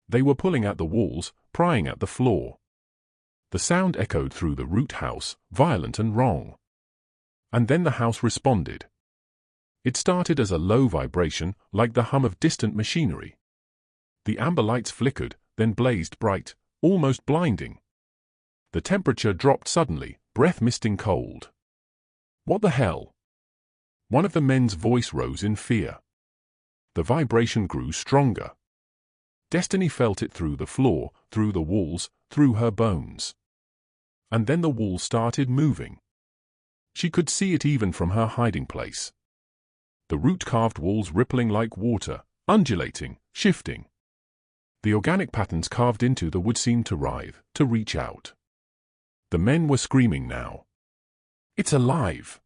They were pulling at the walls, prying at the floor. The sound echoed through the root house, violent and wrong. And then the house responded. It started as a low vibration, like the hum of distant machinery. The amber lights flickered, then blazed bright, almost blinding. The temperature dropped suddenly, breath misting cold. "What the hell?" One of the men's voice rose in fear. The vibration grew stronger. Destiny felt it through the floor, through the walls, through her bones. And then the wall started moving. She could see it even from her hiding place. The root-carved walls rippling like water, undulating, shifting. The organic patterns carved into the wood seemed to writhe, to reach out. The men were screaming now. "It's alive!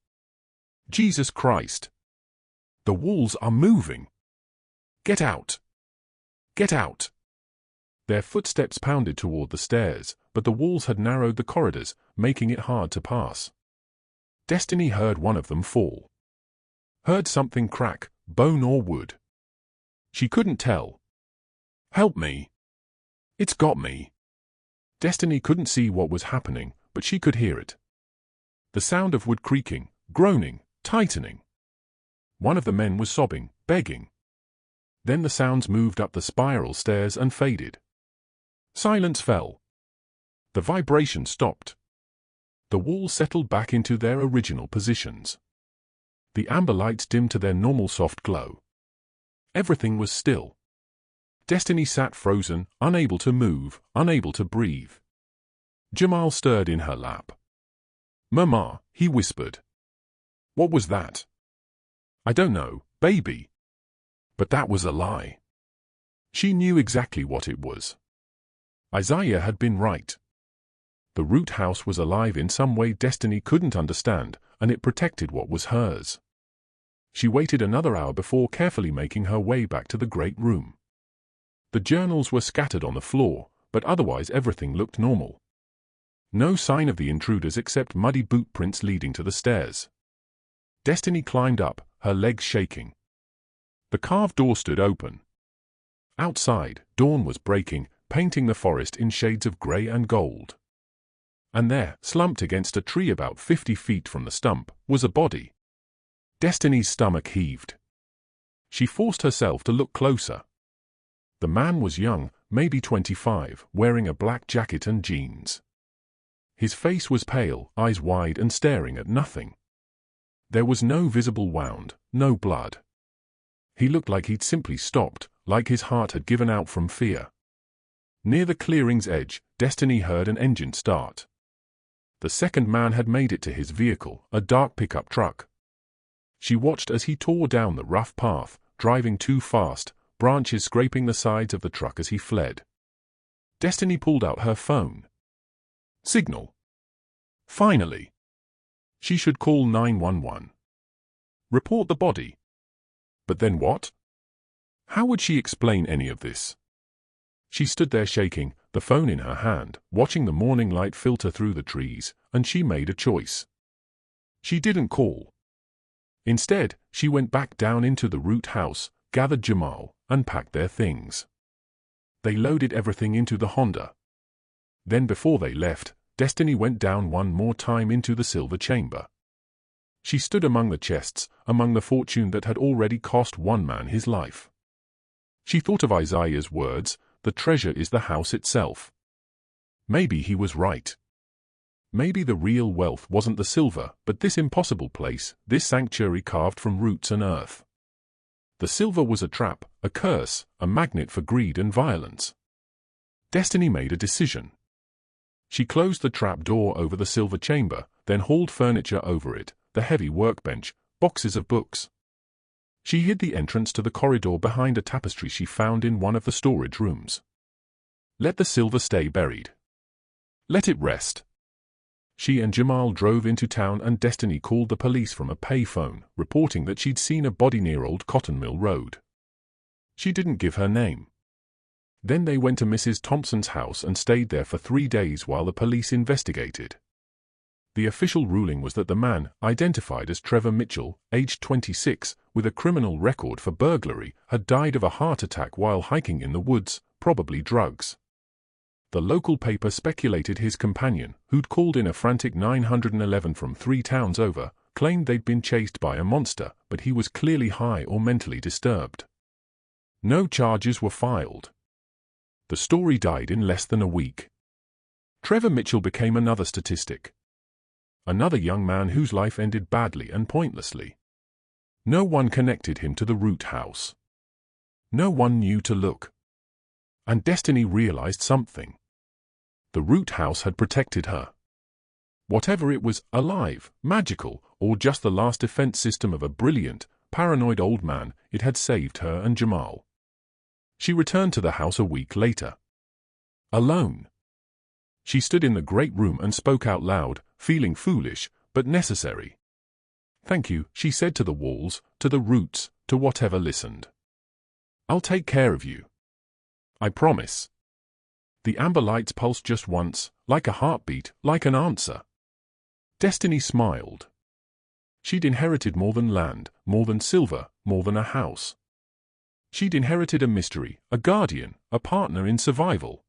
Jesus Christ! The walls are moving! Get out! Get out!" Their footsteps pounded toward the stairs, but the walls had narrowed the corridors, making it hard to pass. Destiny heard one of them fall. Heard something crack, bone or wood. She couldn't tell. "Help me! It's got me!" Destiny couldn't see what was happening, but she could hear it. The sound of wood creaking, groaning, tightening. One of the men was sobbing, begging. Then the sounds moved up the spiral stairs and faded. Silence fell. The vibration stopped. The walls settled back into their original positions. The amber lights dimmed to their normal soft glow. Everything was still. Destiny sat frozen, unable to move, unable to breathe. Jamal stirred in her lap. "Mama," he whispered. "What was that?" "I don't know, baby." But that was a lie. She knew exactly what it was. Isaiah had been right. The root house was alive in some way Destiny couldn't understand, and it protected what was hers. She waited another hour before carefully making her way back to the great room. The journals were scattered on the floor, but otherwise everything looked normal. No sign of the intruders except muddy boot prints leading to the stairs. Destiny climbed up, her legs shaking. The carved door stood open. Outside, dawn was breaking, painting the forest in shades of grey and gold. And there, slumped against a tree about 50 feet from the stump, was a body. Destiny's stomach heaved. She forced herself to look closer. The man was young, maybe 25, wearing a black jacket and jeans. His face was pale, eyes wide and staring at nothing. There was no visible wound, no blood. He looked like he'd simply stopped, like his heart had given out from fear. Near the clearing's edge, Destiny heard an engine start. The second man had made it to his vehicle, a dark pickup truck. She watched as he tore down the rough path, driving too fast, branches scraping the sides of the truck as he fled. Destiny pulled out her phone. Signal. Finally. She should call 911. Report the body. But then what? How would she explain any of this? She stood there shaking, the phone in her hand, watching the morning light filter through the trees, and she made a choice. She didn't call. Instead, she went back down into the root house, gathered Jamal, and packed their things. They loaded everything into the Honda. Then before they left, Destiny went down one more time into the silver chamber. She stood among the chests, among the fortune that had already cost one man his life. She thought of Isaiah's words, "The treasure is the house itself." Maybe he was right. Maybe the real wealth wasn't the silver, but this impossible place, this sanctuary carved from roots and earth. The silver was a trap, a curse, a magnet for greed and violence. Destiny made a decision. She closed the trap door over the silver chamber, then hauled furniture over it, the heavy workbench, boxes of books. She hid the entrance to the corridor behind a tapestry she found in one of the storage rooms. Let the silver stay buried. Let it rest. She and Jamal drove into town and Destiny called the police from a payphone, reporting that she'd seen a body near Old Cotton Mill Road. She didn't give her name. Then they went to Mrs. Thompson's house and stayed there for 3 days while the police investigated. The official ruling was that the man, identified as Trevor Mitchell, aged 26, with a criminal record for burglary, had died of a heart attack while hiking in the woods, probably drugs. The local paper speculated his companion, who'd called in a frantic 911 from 3 towns over, claimed they'd been chased by a monster, but he was clearly high or mentally disturbed. No charges were filed. The story died in less than a week. Trevor Mitchell became another statistic. Another young man whose life ended badly and pointlessly. No one connected him to the root house. No one knew to look. And Destiny realized something. The root house had protected her. Whatever it was, alive, magical, or just the last defense system of a brilliant, paranoid old man, it had saved her and Jamal. She returned to the house a week later. Alone. She stood in the great room and spoke out loud, feeling foolish, but necessary. "Thank you," she said to the walls, to the roots, to whatever listened. "I'll take care of you. I promise." The amber lights pulsed just once, like a heartbeat, like an answer. Destiny smiled. She'd inherited more than land, more than silver, more than a house. She'd inherited a mystery, a guardian, a partner in survival.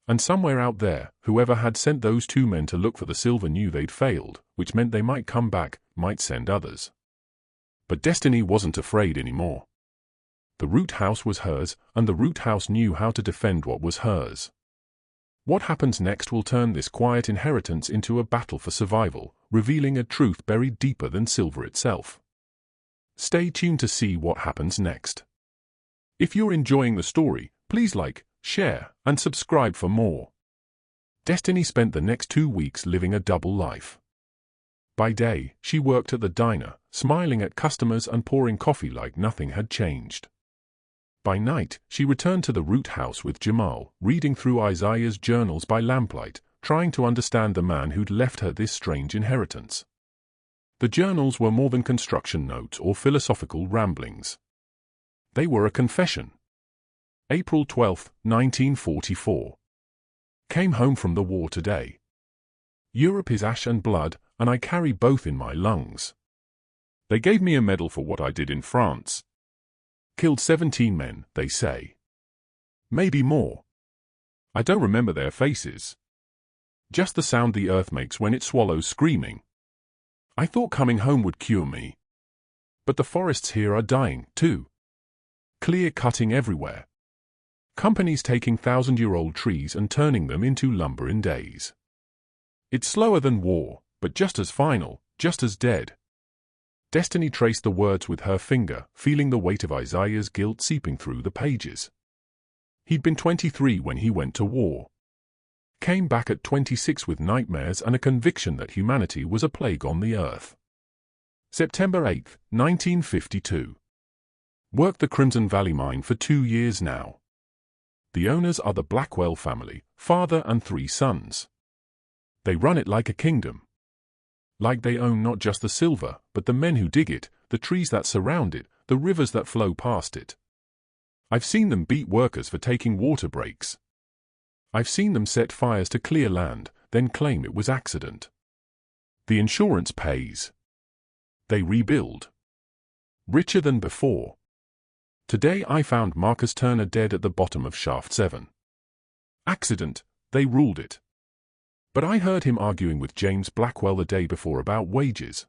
And somewhere out there, whoever had sent those 2 men to look for the silver knew they'd failed, which meant they might come back, might send others. But Destiny wasn't afraid anymore. The root house was hers, and the root house knew how to defend what was hers. What happens next will turn this quiet inheritance into a battle for survival, revealing a truth buried deeper than silver itself. Stay tuned to see what happens next. If you're enjoying the story, please like, share, and subscribe for more. Destiny spent the next 2 weeks living a double life. By day, she worked at the diner, smiling at customers and pouring coffee like nothing had changed. By night, she returned to the root house with Jamal, reading through Isaiah's journals by lamplight, trying to understand the man who'd left her this strange inheritance. The journals were more than construction notes or philosophical ramblings. They were a confession. April 12, 1944. Came home from the war today. Europe is ash and blood, and I carry both in my lungs. They gave me a medal for what I did in France. Killed 17 men, they say. Maybe more. I don't remember their faces. Just the sound the earth makes when it swallows screaming. I thought coming home would cure me. But the forests here are dying, too. Clear cutting everywhere. Companies taking 1,000-year-old trees and turning them into lumber in days. It's slower than war, but just as final, just as dead. Destiny traced the words with her finger, feeling the weight of Isaiah's guilt seeping through the pages. He'd been 23 when he went to war. Came back at 26 with nightmares and a conviction that humanity was a plague on the earth. September 8, 1952. Worked the Crimson Valley mine for 2 years now. The owners are the Blackwell family, father and 3 sons. They run it like a kingdom. Like they own not just the silver, but the men who dig it, the trees that surround it, the rivers that flow past it. I've seen them beat workers for taking water breaks. I've seen them set fires to clear land, then claim it was accident. The insurance pays. They rebuild. Richer than before. Today I found Marcus Turner dead at the bottom of Shaft 7. Accident, they ruled it. But I heard him arguing with James Blackwell the day before about wages.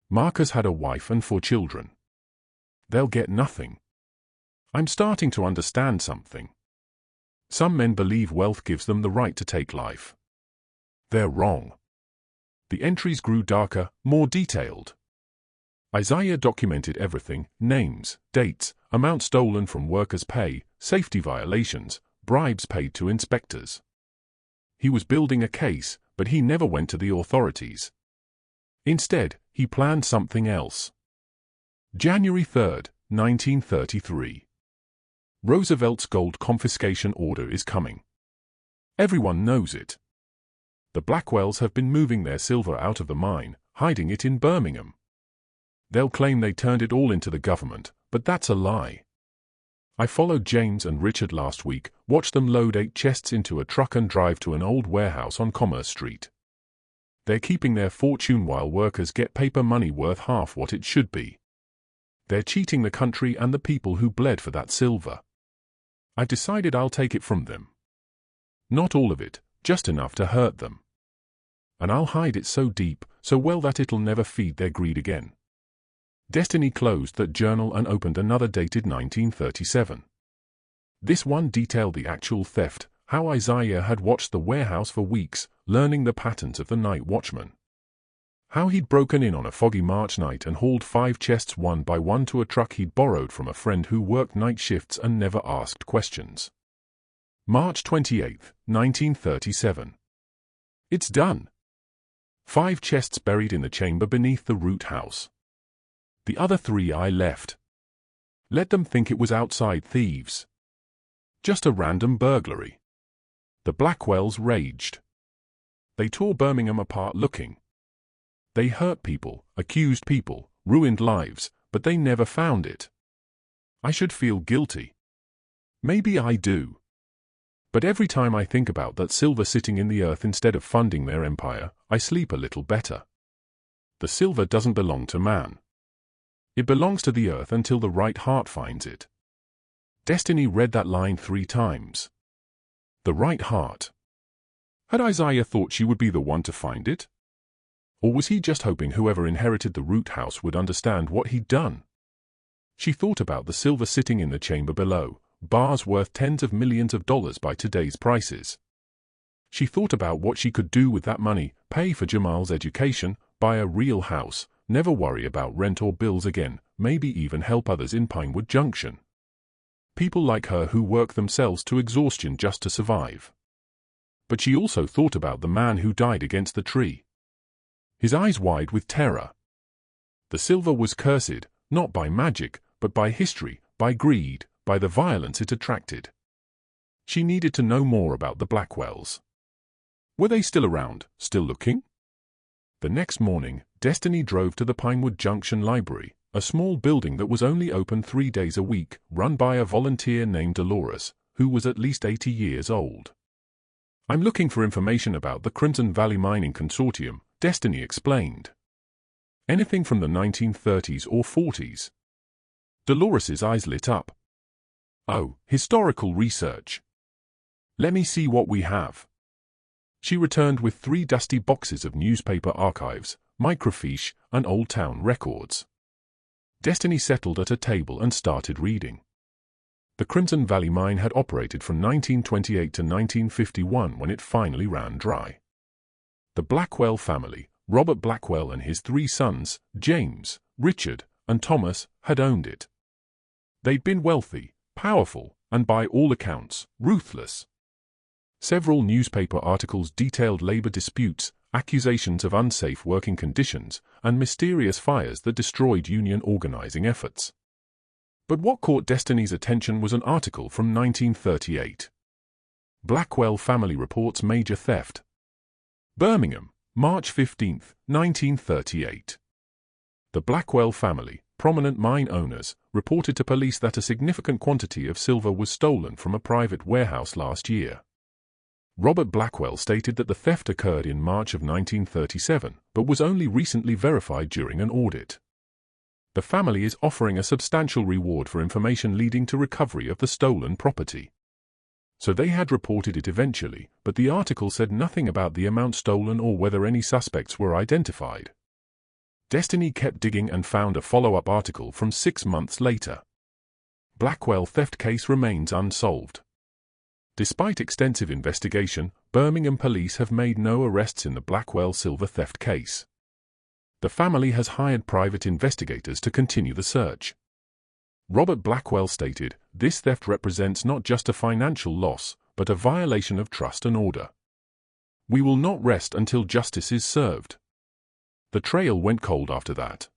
Marcus had a wife and 4 children. They'll get nothing. I'm starting to understand something. Some men believe wealth gives them the right to take life. They're wrong. The entries grew darker, more detailed. Isaiah documented everything: names, dates, amount stolen from workers' pay, safety violations, bribes paid to inspectors. He was building a case, but he never went to the authorities. Instead, he planned something else. January 3, 1933. Roosevelt's gold confiscation order is coming. Everyone knows it. The Blackwells have been moving their silver out of the mine, hiding it in Birmingham. They'll claim they turned it all into the government, but that's a lie. I followed James and Richard last week, watched them load 8 chests into a truck and drive to an old warehouse on Commerce Street. They're keeping their fortune while workers get paper money worth half what it should be. They're cheating the country and the people who bled for that silver. I've decided I'll take it from them. Not all of it, just enough to hurt them. And I'll hide it so deep, so well that it'll never feed their greed again. Destiny closed that journal and opened another dated 1937. This one detailed the actual theft, how Isaiah had watched the warehouse for weeks, learning the patterns of the night watchman. How he'd broken in on a foggy March night and hauled 5 chests one by one to a truck he'd borrowed from a friend who worked night shifts and never asked questions. March 28, 1937. It's done. 5 chests buried in the chamber beneath the root house. The other 3 I left. Let them think it was outside thieves. Just a random burglary. The Blackwells raged. They tore Birmingham apart looking. They hurt people, accused people, ruined lives, but they never found it. I should feel guilty. Maybe I do. But every time I think about that silver sitting in the earth instead of funding their empire, I sleep a little better. The silver doesn't belong to man. It belongs to the earth until the right heart finds it. Destiny read that line 3 times. The right heart. Had Isaiah thought she would be the one to find it? Or was he just hoping whoever inherited the root house would understand what he'd done? She thought about the silver sitting in the chamber below, bars worth tens of millions of dollars by today's prices. She thought about what she could do with that money: pay for Jamal's education, buy a real house, never worry about rent or bills again, maybe even help others in Pinewood Junction. People like her who work themselves to exhaustion just to survive. But she also thought about the man who died against the tree, his eyes wide with terror. The silver was cursed, not by magic, but by history, by greed, by the violence it attracted. She needed to know more about the Blackwells. Were they still around, still looking? The next morning, Destiny drove to the Pinewood Junction Library, a small building that was only open 3 days a week, run by a volunteer named Dolores, who was at least 80 years old. "I'm looking for information about the Crimson Valley Mining Consortium," Destiny explained. "Anything from the 1930s or 40s. Dolores's eyes lit up. "Oh, historical research. Let me see what we have." She returned with 3 dusty boxes of newspaper archives, microfiche, and Old Town records. Destiny settled at a table and started reading. The Crimson Valley Mine had operated from 1928 to 1951 when it finally ran dry. The Blackwell family, Robert Blackwell and his 3 sons, James, Richard, and Thomas, had owned it. They'd been wealthy, powerful, and by all accounts, ruthless. Several newspaper articles detailed labor disputes, accusations of unsafe working conditions, and mysterious fires that destroyed union organizing efforts. But what caught Destiny's attention was an article from 1938. Blackwell family reports major theft. Birmingham, March 15, 1938. The Blackwell family, prominent mine owners, reported to police that a significant quantity of silver was stolen from a private warehouse last year. Robert Blackwell stated that the theft occurred in March of 1937, but was only recently verified during an audit. The family is offering a substantial reward for information leading to recovery of the stolen property. So they had reported it eventually, but the article said nothing about the amount stolen or whether any suspects were identified. Destiny kept digging and found a follow-up article from 6 months later. Blackwell theft case remains unsolved. Despite extensive investigation, Birmingham police have made no arrests in the Blackwell silver theft case. The family has hired private investigators to continue the search. Robert Blackwell stated, "This theft represents not just a financial loss, but a violation of trust and order. We will not rest until justice is served." The trail went cold after that.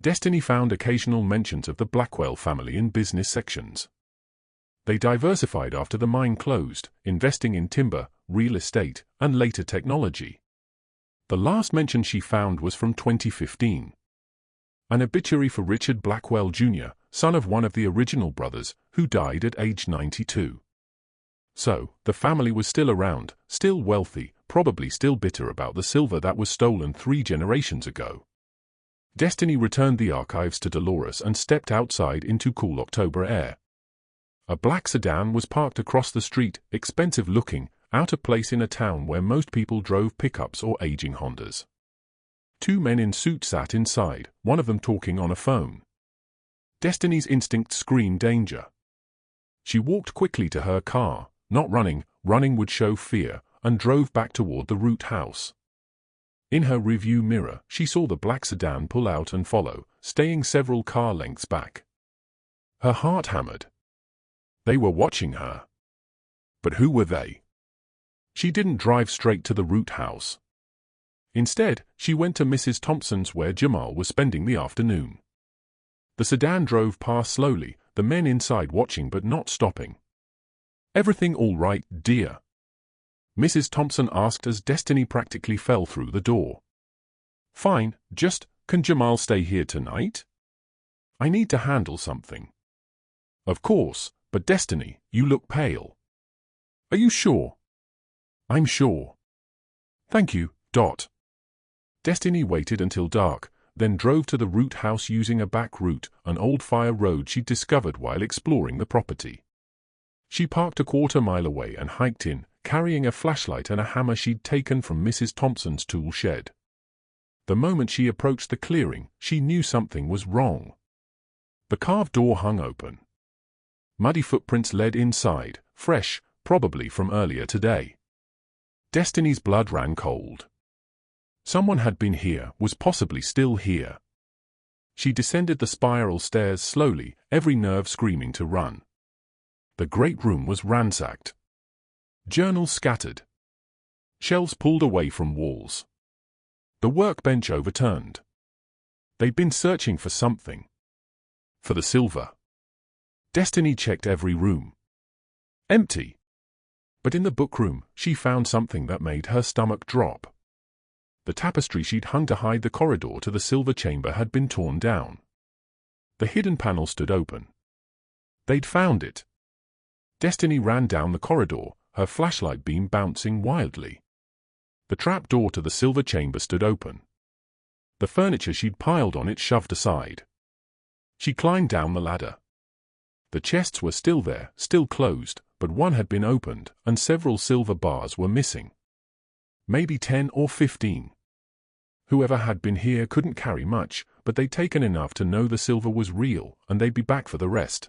Destiny found occasional mentions of the Blackwell family in business sections. They diversified after the mine closed, investing in timber, real estate, and later technology. The last mention she found was from 2015. An obituary for Richard Blackwell Jr., son of one of the original brothers, who died at age 92. So, the family was still around, still wealthy, probably still bitter about the silver that was stolen 3 generations ago. Destiny returned the archives to Dolores and stepped outside into cool October air. A black sedan was parked across the street, expensive looking, out of place in a town where most people drove pickups or aging Hondas. 2 men in suits sat inside, one of them talking on a phone. Destiny's instinct screamed danger. She walked quickly to her car, not running, running would show fear, and drove back toward the root house. In her rearview mirror, she saw the black sedan pull out and follow, staying several car lengths back. Her heart hammered. They were watching her. But who were they? She didn't drive straight to the root house. Instead, she went to Mrs. Thompson's where Jamal was spending the afternoon. The sedan drove past slowly, the men inside watching but not stopping. "Everything all right, dear?" Mrs. Thompson asked as Destiny practically fell through the door. "Fine, just, can Jamal stay here tonight? I need to handle something." "Of course, but Destiny, you look pale." "Are you sure?" "I'm sure." "Thank you, Dot." Destiny waited until dark, then drove to the root house using a back route, an old fire road she'd discovered while exploring the property. She parked a quarter-mile away and hiked in, carrying a flashlight and a hammer she'd taken from Mrs. Thompson's tool shed. The moment she approached the clearing, she knew something was wrong. The carved door hung open. Muddy footprints led inside, fresh, probably from earlier today. Destiny's blood ran cold. Someone had been here, was possibly still here. She descended the spiral stairs slowly, every nerve screaming to run. The great room was ransacked. Journals scattered. Shelves pulled away from walls. The workbench overturned. They'd been searching for something. For the silver. Destiny checked every room. Empty. But in the bookroom, she found something that made her stomach drop. The tapestry she'd hung to hide the corridor to the silver chamber had been torn down. The hidden panel stood open. They'd found it. Destiny ran down the corridor, her flashlight beam bouncing wildly. The trap door to the silver chamber stood open. The furniture she'd piled on it shoved aside. She climbed down the ladder. The chests were still there, still closed, but one had been opened, and several silver bars were missing. Maybe 10 or 15. Whoever had been here couldn't carry much, but they'd taken enough to know the silver was real, and they'd be back for the rest.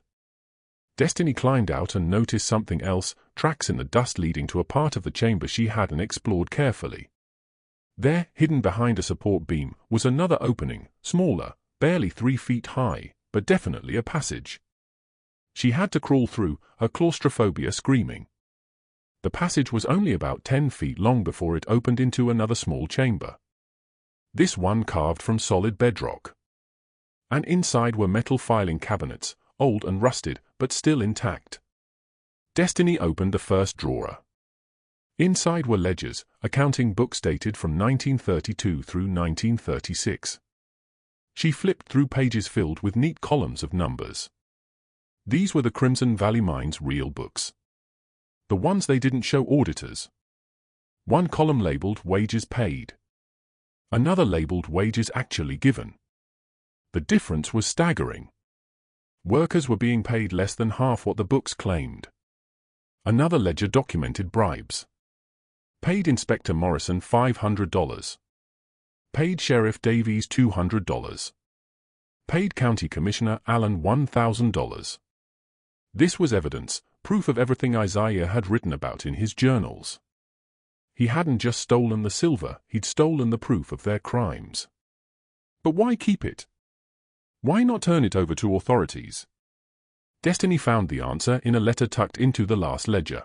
Destiny climbed out and noticed something else, tracks in the dust leading to a part of the chamber she hadn't explored carefully. There, hidden behind a support beam, was another opening, smaller, barely 3 feet high, but definitely a passage. She had to crawl through, her claustrophobia screaming. The passage was only about 10 feet long before it opened into another small chamber. This one carved from solid bedrock. And inside were metal filing cabinets, old and rusted, but still intact. Destiny opened the first drawer. Inside were ledgers, accounting books dated from 1932 through 1936. She flipped through pages filled with neat columns of numbers. These were the Crimson Valley Mine's real books. The ones they didn't show auditors. One column labeled Wages Paid. Another labeled Wages Actually Given. The difference was staggering. Workers were being paid less than half what the books claimed. Another ledger documented bribes. Paid Inspector Morrison $500. Paid Sheriff Davies $200. Paid County Commissioner Allen $1,000. This was evidence, proof of everything Isaiah had written about in his journals. He hadn't just stolen the silver, he'd stolen the proof of their crimes. But why keep it? Why not turn it over to authorities? Destiny found the answer in a letter tucked into the last ledger.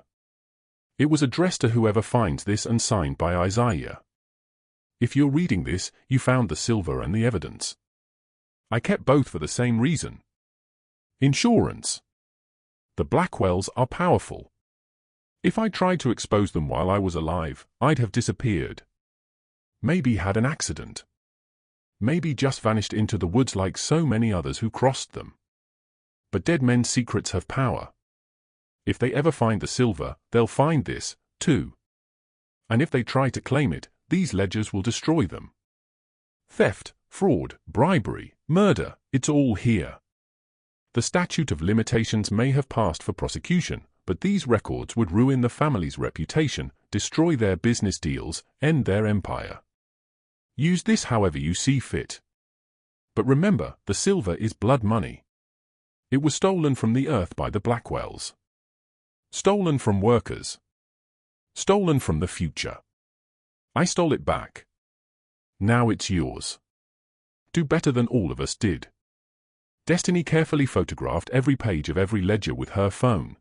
It was addressed to whoever finds this and signed by Isaiah. If you're reading this, you found the silver and the evidence. I kept both for the same reason. Insurance. The Blackwells are powerful. If I tried to expose them while I was alive, I'd have disappeared. Maybe had an accident. Maybe just vanished into the woods like so many others who crossed them. But dead men's secrets have power. If they ever find the silver, they'll find this, too. And if they try to claim it, these ledgers will destroy them. Theft, fraud, bribery, murder, it's all here. The statute of limitations may have passed for prosecution, but these records would ruin the family's reputation, destroy their business deals, end their empire. Use this however you see fit. But remember, the silver is blood money. It was stolen from the earth by the Blackwells. Stolen from workers. Stolen from the future. I stole it back. Now it's yours. Do better than all of us did. Destiny carefully photographed every page of every ledger with her phone.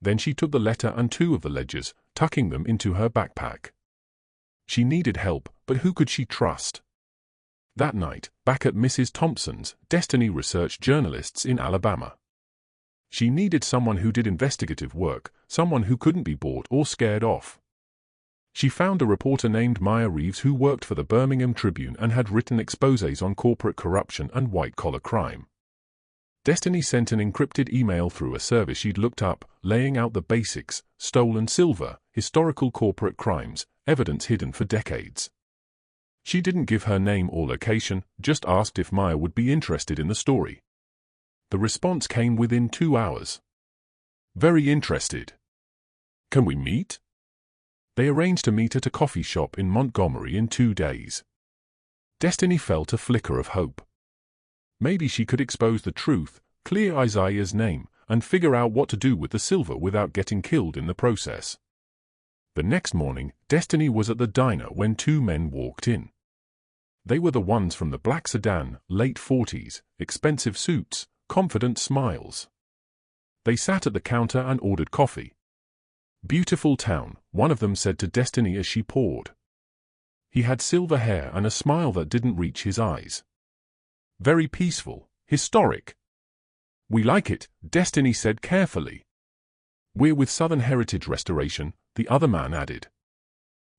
Then she took the letter and 2 of the ledgers, tucking them into her backpack. She needed help, but who could she trust? That night, back at Mrs. Thompson's, Destiny researched journalists in Alabama. She needed someone who did investigative work, someone who couldn't be bought or scared off. She found a reporter named Maya Reeves who worked for the Birmingham Tribune and had written exposés on corporate corruption and white-collar crime. Destiny sent an encrypted email through a service she'd looked up, laying out the basics: stolen silver, historical corporate crimes, evidence hidden for decades. She didn't give her name or location, just asked if Maya would be interested in the story. The response came within 2 hours. Very interested. Can we meet? They arranged to meet at a coffee shop in Montgomery in 2 days. Destiny felt a flicker of hope. Maybe she could expose the truth, clear Isaiah's name, and figure out what to do with the silver without getting killed in the process. The next morning, Destiny was at the diner when two men walked in. They were the ones from the black sedan, late 40s, expensive suits, confident smiles. They sat at the counter and ordered coffee. "Beautiful town," one of them said to Destiny as she poured. He had silver hair and a smile that didn't reach his eyes. "Very peaceful, historic." "We like it," Destiny said carefully. "We're with Southern Heritage Restoration," the other man added.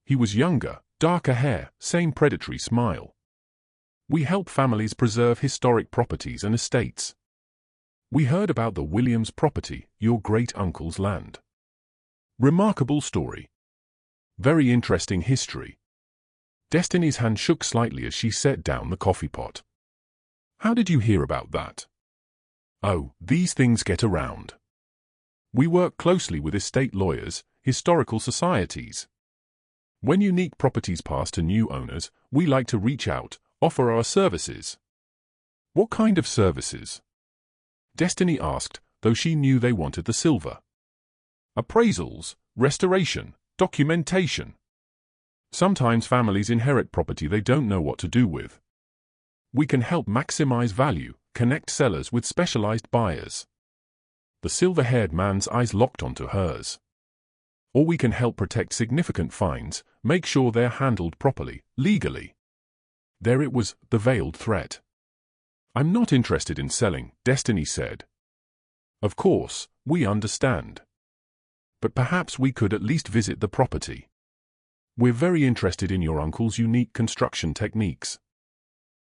He was younger, darker hair, same predatory smile. "We help families preserve historic properties and estates. We heard about the Williams property, your great-uncle's land. Remarkable story. Very interesting history." Destiny's hand shook slightly as she set down the coffee pot. "How did you hear about that?" "Oh, these things get around. We work closely with estate lawyers, historical societies. When unique properties pass to new owners, we like to reach out, offer our services." "What kind of services?" Destiny asked, though she knew they wanted the silver. "Appraisals, restoration, documentation. Sometimes families inherit property they don't know what to do with. We can help maximize value, connect sellers with specialized buyers." The silver-haired man's eyes locked onto hers. "Or we can help protect significant finds, make sure they're handled properly, legally." There it was, the veiled threat. "I'm not interested in selling," Destiny said. "Of course, we understand. But perhaps we could at least visit the property. We're very interested in your uncle's unique construction techniques.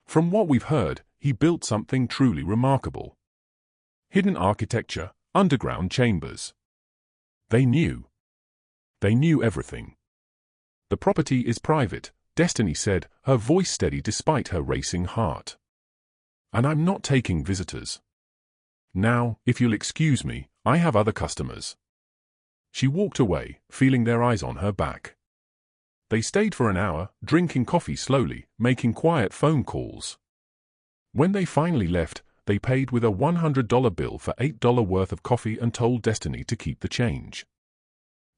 From what we've heard, he built something truly remarkable. Hidden architecture, underground chambers. They knew. They knew everything." "The property is private," Destiny said, her voice steady despite her racing heart. "And I'm not taking visitors. Now, if you'll excuse me, I have other customers." She walked away, feeling their eyes on her back. They stayed for an hour, drinking coffee slowly, making quiet phone calls. When they finally left, they paid with a $100 bill for $8 worth of coffee and told Destiny to keep the change.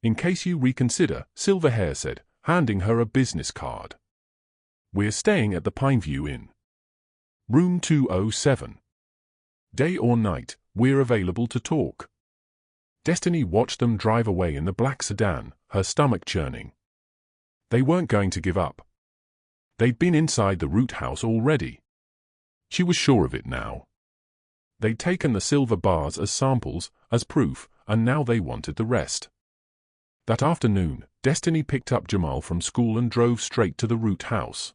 "In case you reconsider," Silverhair said, handing her a business card. "We're staying at the Pineview Inn. Room 207. Day or night, we're available to talk." Destiny watched them drive away in the black sedan, her stomach churning. They weren't going to give up. They'd been inside the root house already. She was sure of it now. They'd taken the silver bars as samples, as proof, and now they wanted the rest. That afternoon, Destiny picked up Jamal from school and drove straight to the root house.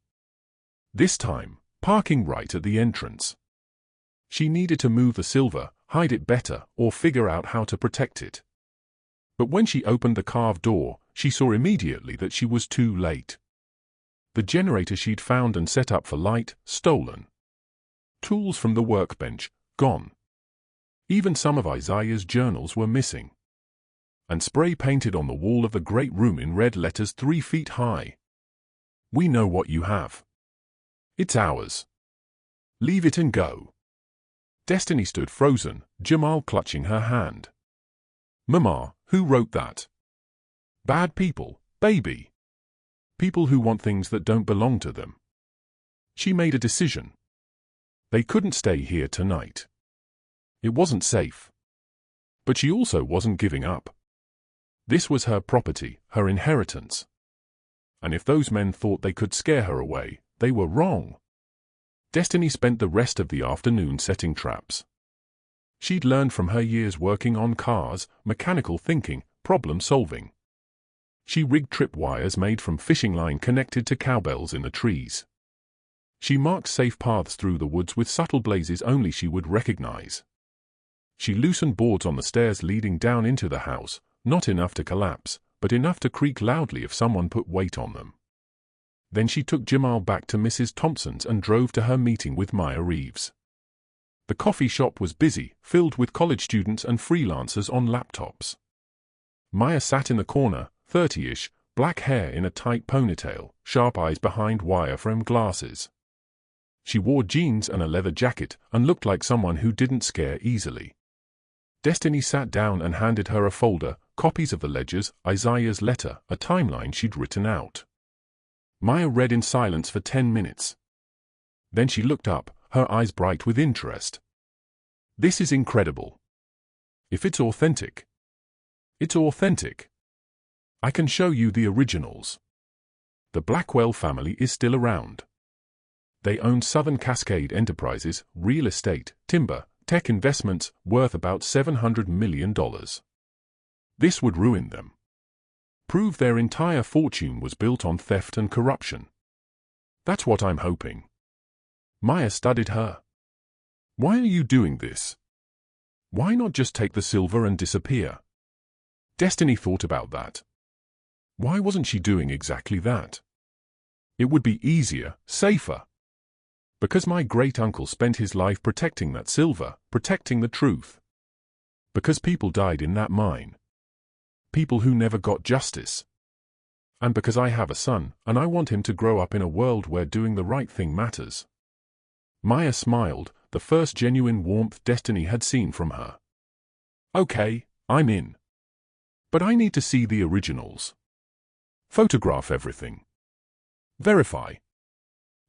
This time, parking right at the entrance. She needed to move the silver, hide it better, or figure out how to protect it. But when she opened the carved door, she saw immediately that she was too late. The generator she'd found and set up for light, stolen. Tools from the workbench, gone. Even some of Isaiah's journals were missing. And spray painted on the wall of the great room in red letters 3 feet high. "We know what you have. It's ours. Leave it and go." Destiny stood frozen, Jamal clutching her hand. "Mama, who wrote that?" "Bad people, baby. People who want things that don't belong to them." She made a decision. They couldn't stay here tonight. It wasn't safe. But she also wasn't giving up. This was her property, her inheritance. And if those men thought they could scare her away, they were wrong. Destiny spent the rest of the afternoon setting traps. She'd learned from her years working on cars, mechanical thinking, problem solving. She rigged tripwires made from fishing line connected to cowbells in the trees. She marked safe paths through the woods with subtle blazes only she would recognize. She loosened boards on the stairs leading down into the house, not enough to collapse, but enough to creak loudly if someone put weight on them. Then she took Jamal back to Mrs. Thompson's and drove to her meeting with Maya Reeves. The coffee shop was busy, filled with college students and freelancers on laptops. Maya sat in the corner, 30-ish, black hair in a tight ponytail, sharp eyes behind wire-frame glasses. She wore jeans and a leather jacket and looked like someone who didn't scare easily. Destiny sat down and handed her a folder, copies of the ledgers, Isaiah's letter, a timeline she'd written out. Maya read in silence for 10 minutes. Then she looked up, her eyes bright with interest. This is incredible. If it's authentic. It's authentic. I can show you the originals. The Blackwell family is still around. They own Southern Cascade Enterprises, real estate, timber, tech investments worth about $700 million. This would ruin them. Prove their entire fortune was built on theft and corruption. That's what I'm hoping. Maya studied her. Why are you doing this? Why not just take the silver and disappear? Destiny thought about that. Why wasn't she doing exactly that? It would be easier, safer. Because my great-uncle spent his life protecting that silver, protecting the truth. Because people died in that mine. People who never got justice. And because I have a son, and I want him to grow up in a world where doing the right thing matters. Maya smiled, the first genuine warmth Destiny had seen from her. Okay, I'm in. But I need to see the originals. Photograph everything. Verify.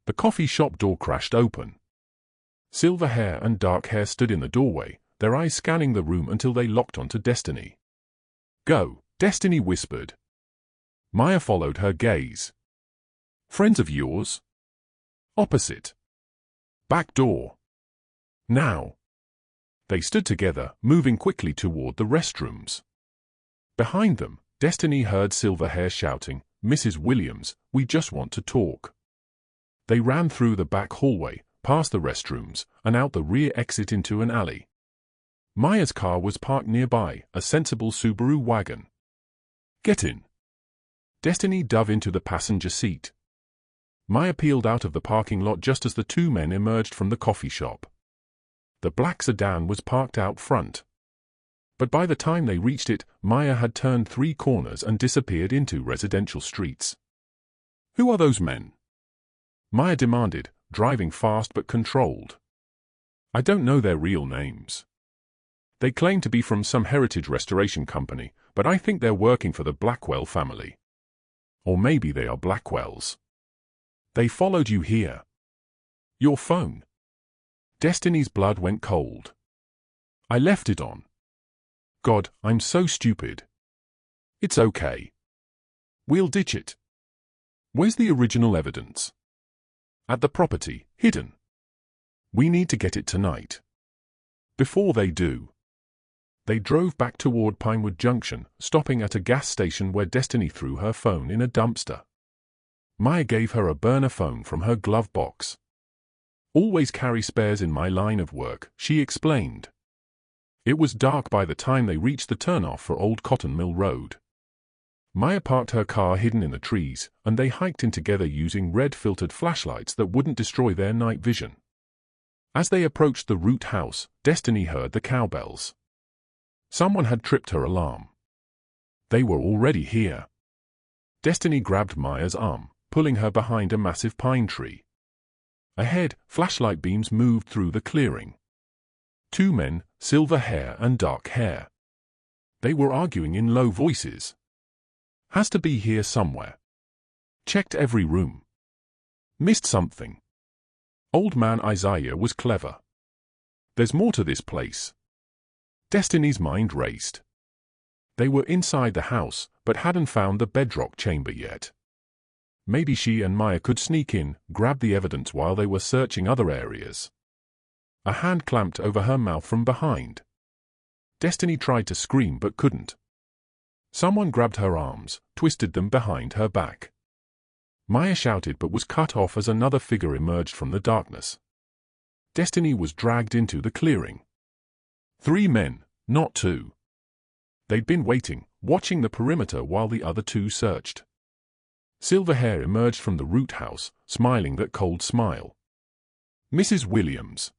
The coffee shop door crashed open. Silver hair and dark hair stood in the doorway, their eyes scanning the room until they locked onto Destiny. Go, Destiny whispered. Maya followed her gaze. Friends of yours? Opposite. Back door. Now. They stood together, moving quickly toward the restrooms. Behind them, Destiny heard Silverhair shouting, Mrs. Williams, we just want to talk. They ran through the back hallway, past the restrooms, and out the rear exit into an alley. Maya's car was parked nearby, a sensible Subaru wagon. Get in. Destiny dove into the passenger seat. Maya peeled out of the parking lot just as the two men emerged from the coffee shop. The black sedan was parked out front. But by the time they reached it, Maya had turned 3 corners and disappeared into residential streets. Who are those men? Maya demanded, driving fast but controlled. I don't know their real names. They claim to be from some heritage restoration company, but I think they're working for the Blackwell family. Or maybe they are Blackwells. They followed you here. Your phone. Destiny's blood went cold. I left it on. God, I'm so stupid. It's okay. We'll ditch it. Where's the original evidence? At the property, hidden. We need to get it tonight. Before they do. They drove back toward Pinewood Junction, stopping at a gas station where Destiny threw her phone in a dumpster. Maya gave her a burner phone from her glove box. Always carry spares in my line of work, she explained. It was dark by the time they reached the turnoff for Old Cotton Mill Road. Maya parked her car hidden in the trees, and they hiked in together using red-filtered flashlights that wouldn't destroy their night vision. As they approached the root house, Destiny heard the cowbells. Someone had tripped her alarm. They were already here. Destiny grabbed Maya's arm, pulling her behind a massive pine tree. Ahead, flashlight beams moved through the clearing. 2 men, silver hair and dark hair. They were arguing in low voices. Has to be here somewhere. Checked every room. Missed something. Old man Isaiah was clever. There's more to this place. Destiny's mind raced. They were inside the house, but hadn't found the bedrock chamber yet. Maybe she and Maya could sneak in, grab the evidence while they were searching other areas. A hand clamped over her mouth from behind. Destiny tried to scream but couldn't. Someone grabbed her arms, twisted them behind her back. Maya shouted but was cut off as another figure emerged from the darkness. Destiny was dragged into the clearing. 3 men, not 2. They'd been waiting, watching the perimeter while the other 2 searched. Silverhair emerged from the root house, smiling that cold smile. Mrs. Williams.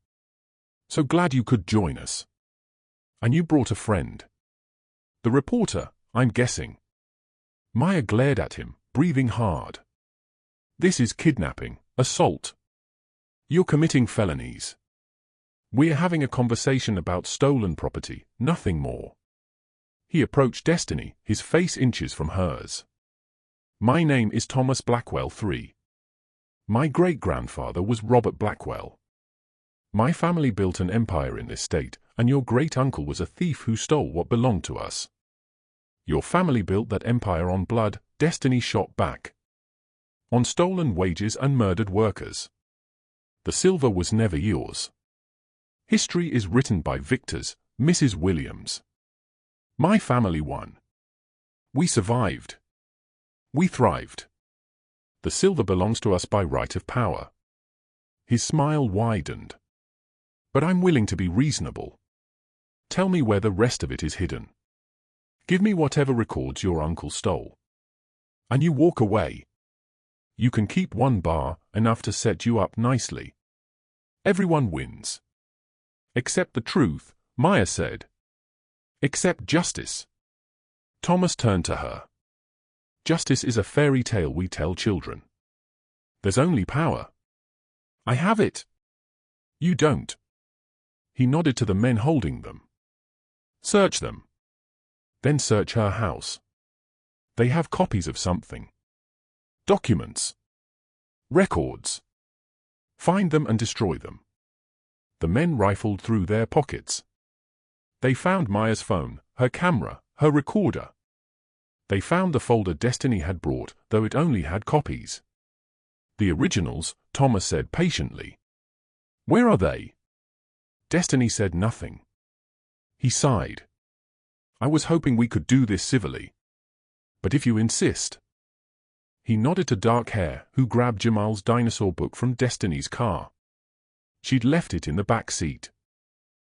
So glad you could join us. And you brought a friend. The reporter, I'm guessing. Maya glared at him, breathing hard. This is kidnapping, assault. You're committing felonies. We're having a conversation about stolen property, nothing more. He approached Destiny, his face inches from hers. My name is Thomas Blackwell III. My great-grandfather was Robert Blackwell. My family built an empire in this state, and your great-uncle was a thief who stole what belonged to us. Your family built that empire on blood, Destiny shot back. On stolen wages and murdered workers. The silver was never yours. History is written by victors, Mrs. Williams. My family won. We survived. We thrived. The silver belongs to us by right of power. His smile widened. But I'm willing to be reasonable. Tell me where the rest of it is hidden. Give me whatever records your uncle stole. And you walk away. You can keep one bar, enough to set you up nicely. Everyone wins. Except the truth, Maya said. Except justice. Thomas turned to her. Justice is a fairy tale we tell children. There's only power. I have it. You don't. He nodded to the men holding them. Search them. Then search her house. They have copies of something. Documents. Records. Find them and destroy them. The men rifled through their pockets. They found Maya's phone, her camera, her recorder. They found the folder Destiny had brought, though it only had copies. The originals, Thomas said patiently. Where are they? Destiny said nothing. He sighed. I was hoping we could do this civilly. But if you insist. He nodded to Dark Hair, who grabbed Jamal's dinosaur book from Destiny's car. She'd left it in the back seat.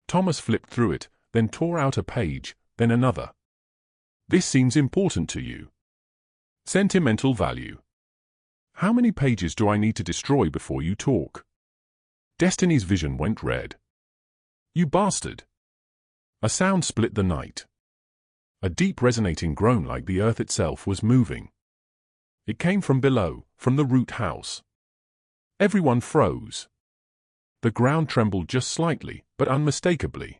Thomas flipped through it, then tore out a page, then another. This seems important to you. Sentimental value. How many pages do I need to destroy before you talk? Destiny's vision went red. You bastard. A sound split the night. A deep resonating groan like the earth itself was moving. It came from below, from the root house. Everyone froze. The ground trembled just slightly, but unmistakably.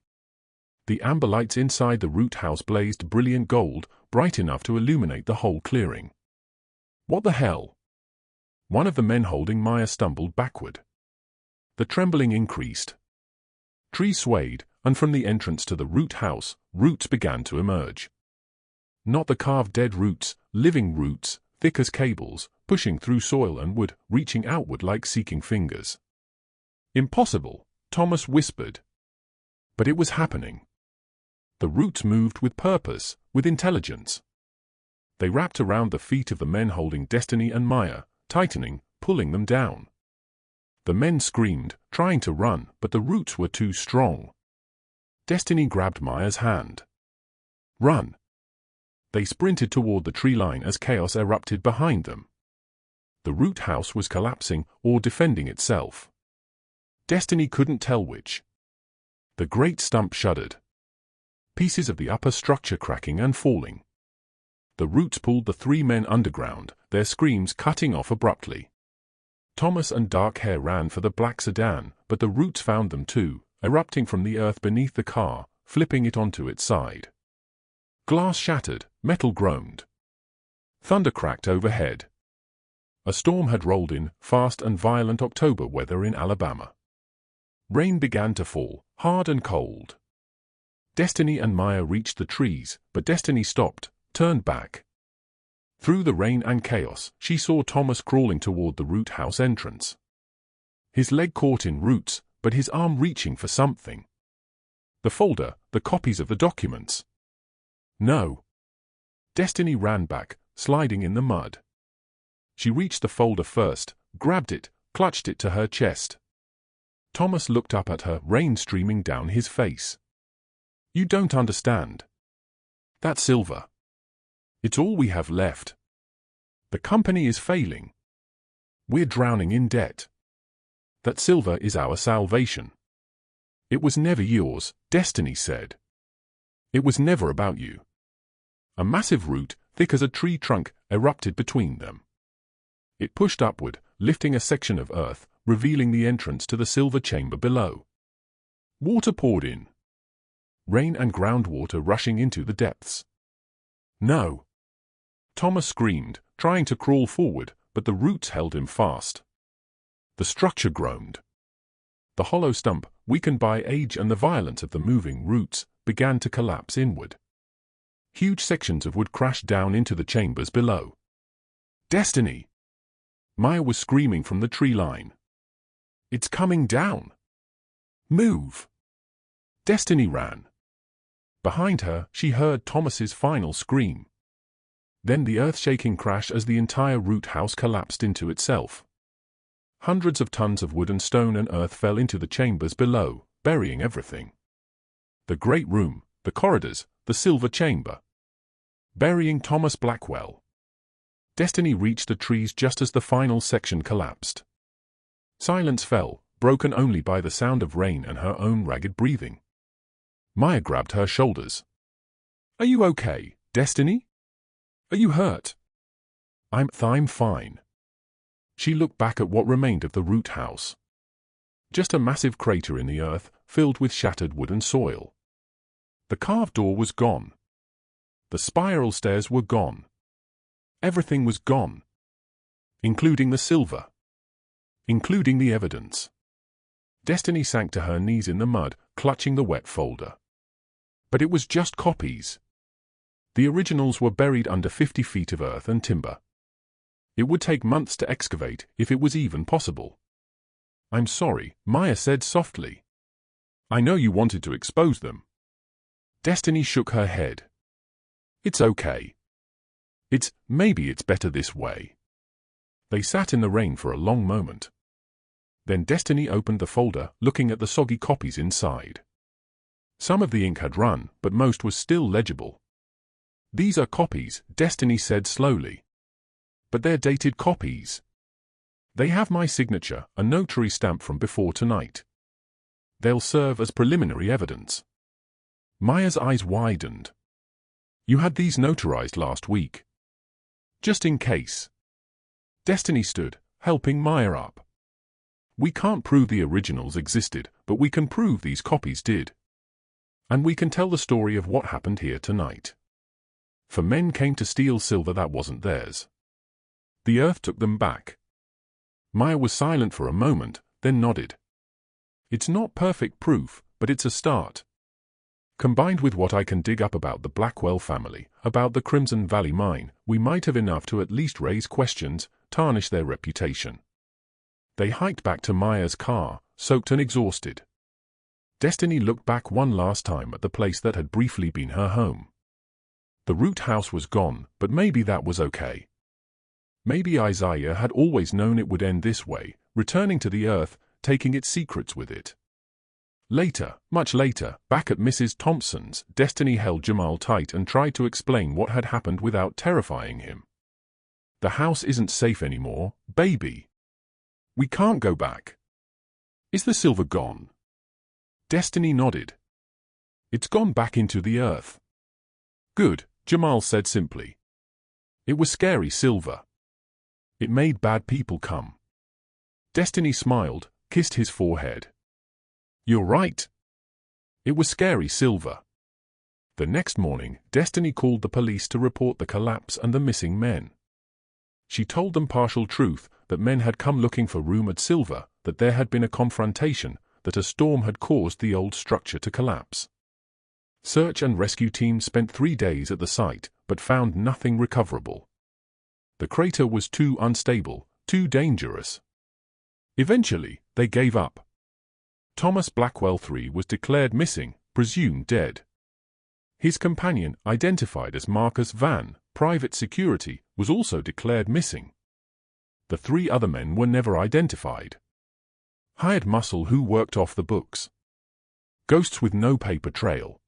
The amber lights inside the root house blazed brilliant gold, bright enough to illuminate the whole clearing. What the hell? One of the men holding Maya stumbled backward. The trembling increased. Trees swayed, and from the entrance to the root house, roots began to emerge. Not the carved dead roots, living roots, thick as cables, pushing through soil and wood, reaching outward like seeking fingers. Impossible, Thomas whispered. But it was happening. The roots moved with purpose, with intelligence. They wrapped around the feet of the men holding Destiny and Maya, tightening, pulling them down. The men screamed, trying to run, but the roots were too strong. Destiny grabbed Maya's hand. Run! They sprinted toward the tree line as chaos erupted behind them. The root house was collapsing or defending itself. Destiny couldn't tell which. The great stump shuddered. Pieces of the upper structure cracking and falling. The roots pulled the three men underground, their screams cutting off abruptly. Thomas and Dark Hair ran for the black sedan, but the roots found them too, erupting from the earth beneath the car, flipping it onto its side. Glass shattered, metal groaned. Thunder cracked overhead. A storm had rolled in, fast and violent October weather in Alabama. Rain began to fall, hard and cold. Destiny and Maya reached the trees, but Destiny stopped, turned back. Through the rain and chaos, she saw Thomas crawling toward the root house entrance. His leg caught in roots, but his arm reaching for something. The folder, the copies of the documents. No. Destiny ran back, sliding in the mud. She reached the folder first, grabbed it, clutched it to her chest. Thomas looked up at her, rain streaming down his face. You don't understand. That silver. It's all we have left. The company is failing. We're drowning in debt. That silver is our salvation. It was never yours, Destiny said. It was never about you. A massive root, thick as a tree trunk, erupted between them. It pushed upward, lifting a section of earth, revealing the entrance to the silver chamber below. Water poured in. Rain and groundwater rushing into the depths. No! Thomas screamed, trying to crawl forward, but the roots held him fast. The structure groaned. The hollow stump, weakened by age and the violence of the moving roots, began to collapse inward. Huge sections of wood crashed down into the chambers below. Destiny! Maya was screaming from the tree line. It's coming down! Move! Destiny ran. Behind her, she heard Thomas's final scream. Then the earth-shaking crash as the entire root house collapsed into itself. Hundreds of tons of wood and stone and earth fell into the chambers below, burying everything. The great room, the corridors, the silver chamber. Burying Thomas Blackwell. Destiny reached the trees just as the final section collapsed. Silence fell, broken only by the sound of rain and her own ragged breathing. Maya grabbed her shoulders. Are you okay, Destiny? Are you hurt? I'm fine. She looked back at what remained of the root house. Just a massive crater in the earth, filled with shattered wood and soil. The carved door was gone. The spiral stairs were gone. Everything was gone. Including the silver. Including the evidence. Destiny sank to her knees in the mud, clutching the wet folder. But it was just copies. The originals were buried under 50 feet of earth and timber. It would take months to excavate, if it was even possible. I'm sorry, Maya said softly. I know you wanted to expose them. Destiny shook her head. It's okay. Maybe it's better this way. They sat in the rain for a long moment. Then Destiny opened the folder, looking at the soggy copies inside. Some of the ink had run, but most was still legible. These are copies, Destiny said slowly. But they're dated copies. They have my signature, a notary stamp from before tonight. They'll serve as preliminary evidence. Maya's eyes widened. You had these notarized last week. Just in case. Destiny stood, helping Maya up. We can't prove the originals existed, but we can prove these copies did. And we can tell the story of what happened here tonight. For men came to steal silver that wasn't theirs. The earth took them back. Maya was silent for a moment, then nodded. It's not perfect proof, but it's a start. Combined with what I can dig up about the Blackwell family, about the Crimson Valley mine, we might have enough to at least raise questions, tarnish their reputation. They hiked back to Maya's car, soaked and exhausted. Destiny looked back one last time at the place that had briefly been her home. The root house was gone, but maybe that was okay. Maybe Isaiah had always known it would end this way, returning to the earth, taking its secrets with it. Later, much later, back at Mrs. Thompson's, Destiny held Jamal tight and tried to explain what had happened without terrifying him. The house isn't safe anymore, baby. We can't go back. Is the silver gone? Destiny nodded. It's gone back into the earth. Good, Jamal said simply. It was scary silver. It made bad people come. Destiny smiled, kissed his forehead. You're right. It was scary silver. The next morning, Destiny called the police to report the collapse and the missing men. She told them partial truth, that men had come looking for rumored silver, that there had been a confrontation, that a storm had caused the old structure to collapse. Search and rescue teams spent 3 days at the site, but found nothing recoverable. The crater was too unstable, too dangerous. Eventually, they gave up. Thomas Blackwell III was declared missing, presumed dead. His companion, identified as Marcus Van, private security, was also declared missing. The 3 other men were never identified. Hired muscle who worked off the books. Ghosts with no paper trail.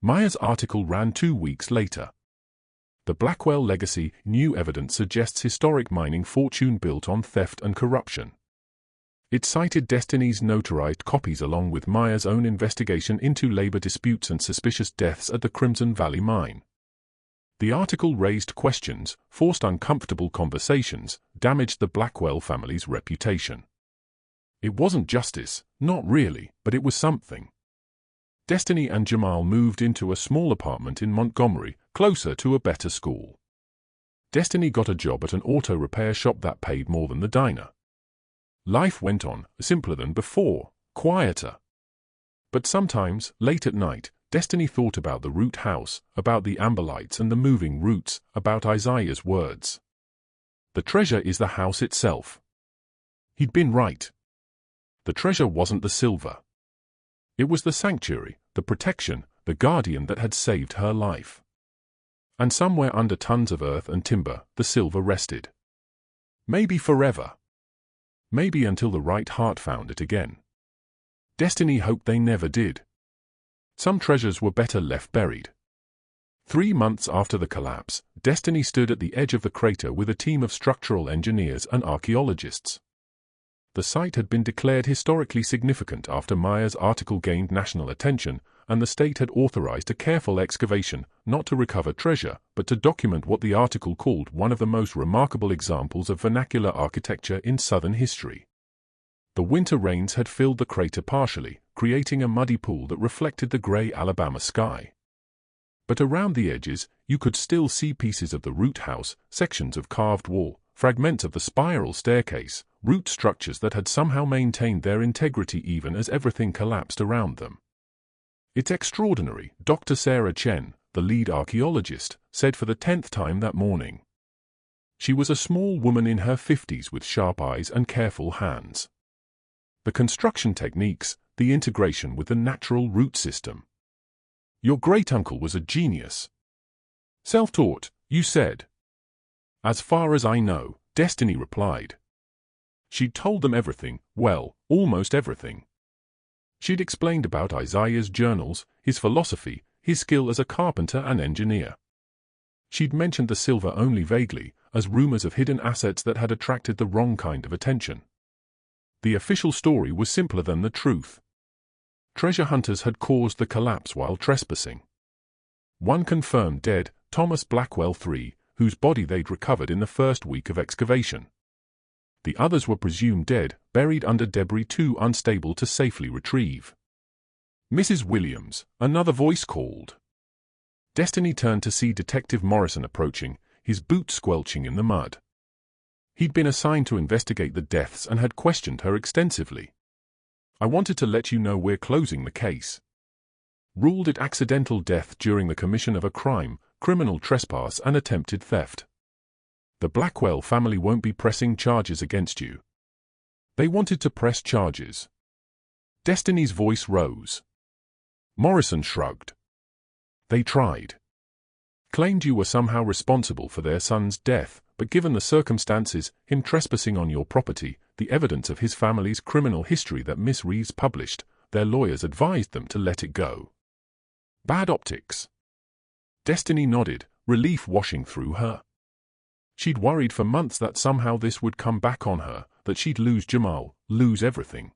Maya's article ran 2 weeks later. The Blackwell legacy, new evidence suggests historic mining fortune built on theft and corruption. It cited Destiny's notarized copies along with Maya's own investigation into labor disputes and suspicious deaths at the Crimson Valley mine. The article raised questions, forced uncomfortable conversations, damaged the Blackwell family's reputation. It wasn't justice, not really, but it was something. Destiny and Jamal moved into a small apartment in Montgomery, closer to a better school. Destiny got a job at an auto repair shop that paid more than the diner. Life went on, simpler than before, quieter. But sometimes, late at night, Destiny thought about the root house, about the amber lights and the moving roots, about Isaiah's words. The treasure is the house itself. He'd been right. The treasure wasn't the silver. It was the sanctuary, the protection, the guardian that had saved her life. And somewhere under tons of earth and timber, the silver rested. Maybe forever. Maybe until the right heart found it again. Destiny hoped they never did. Some treasures were better left buried. 3 months after the collapse, Destiny stood at the edge of the crater with a team of structural engineers and archaeologists. The site had been declared historically significant after Meyer's article gained national attention, and the state had authorized a careful excavation, not to recover treasure, but to document what the article called one of the most remarkable examples of vernacular architecture in Southern history. The winter rains had filled the crater partially, creating a muddy pool that reflected the gray Alabama sky. But around the edges, you could still see pieces of the root house, sections of carved wall, fragments of the spiral staircase, root structures that had somehow maintained their integrity even as everything collapsed around them. "It's extraordinary," Dr. Sarah Chen, the lead archaeologist, said for the 10th time that morning. She was a small woman in her 50s with sharp eyes and careful hands. The construction techniques, the integration with the natural root system. "Your great-uncle was a genius." "Self-taught, you said." "As far as I know," Destiny replied. She'd told them everything, well, almost everything. She'd explained about Isaiah's journals, his philosophy, his skill as a carpenter and engineer. She'd mentioned the silver only vaguely, as rumors of hidden assets that had attracted the wrong kind of attention. The official story was simpler than the truth. Treasure hunters had caused the collapse while trespassing. One confirmed dead, Thomas Blackwell III, whose body they'd recovered in the first week of excavation. The others were presumed dead, buried under debris too unstable to safely retrieve. "Mrs. Williams," another voice called. Destiny turned to see Detective Morrison approaching, his boots squelching in the mud. He'd been assigned to investigate the deaths and had questioned her extensively. "I wanted to let you know we're closing the case. Ruled it accidental death during the commission of a crime, criminal trespass and attempted theft. The Blackwell family won't be pressing charges against you." They wanted to press charges. Destiny's voice rose. Morrison shrugged. "They tried. Claimed you were somehow responsible for their son's death, but given the circumstances, him trespassing on your property, the evidence of his family's criminal history that Miss Reeves published, their lawyers advised them to let it go. Bad optics." Destiny nodded, relief washing through her. She'd worried for months that somehow this would come back on her, that she'd lose Jamal, lose everything.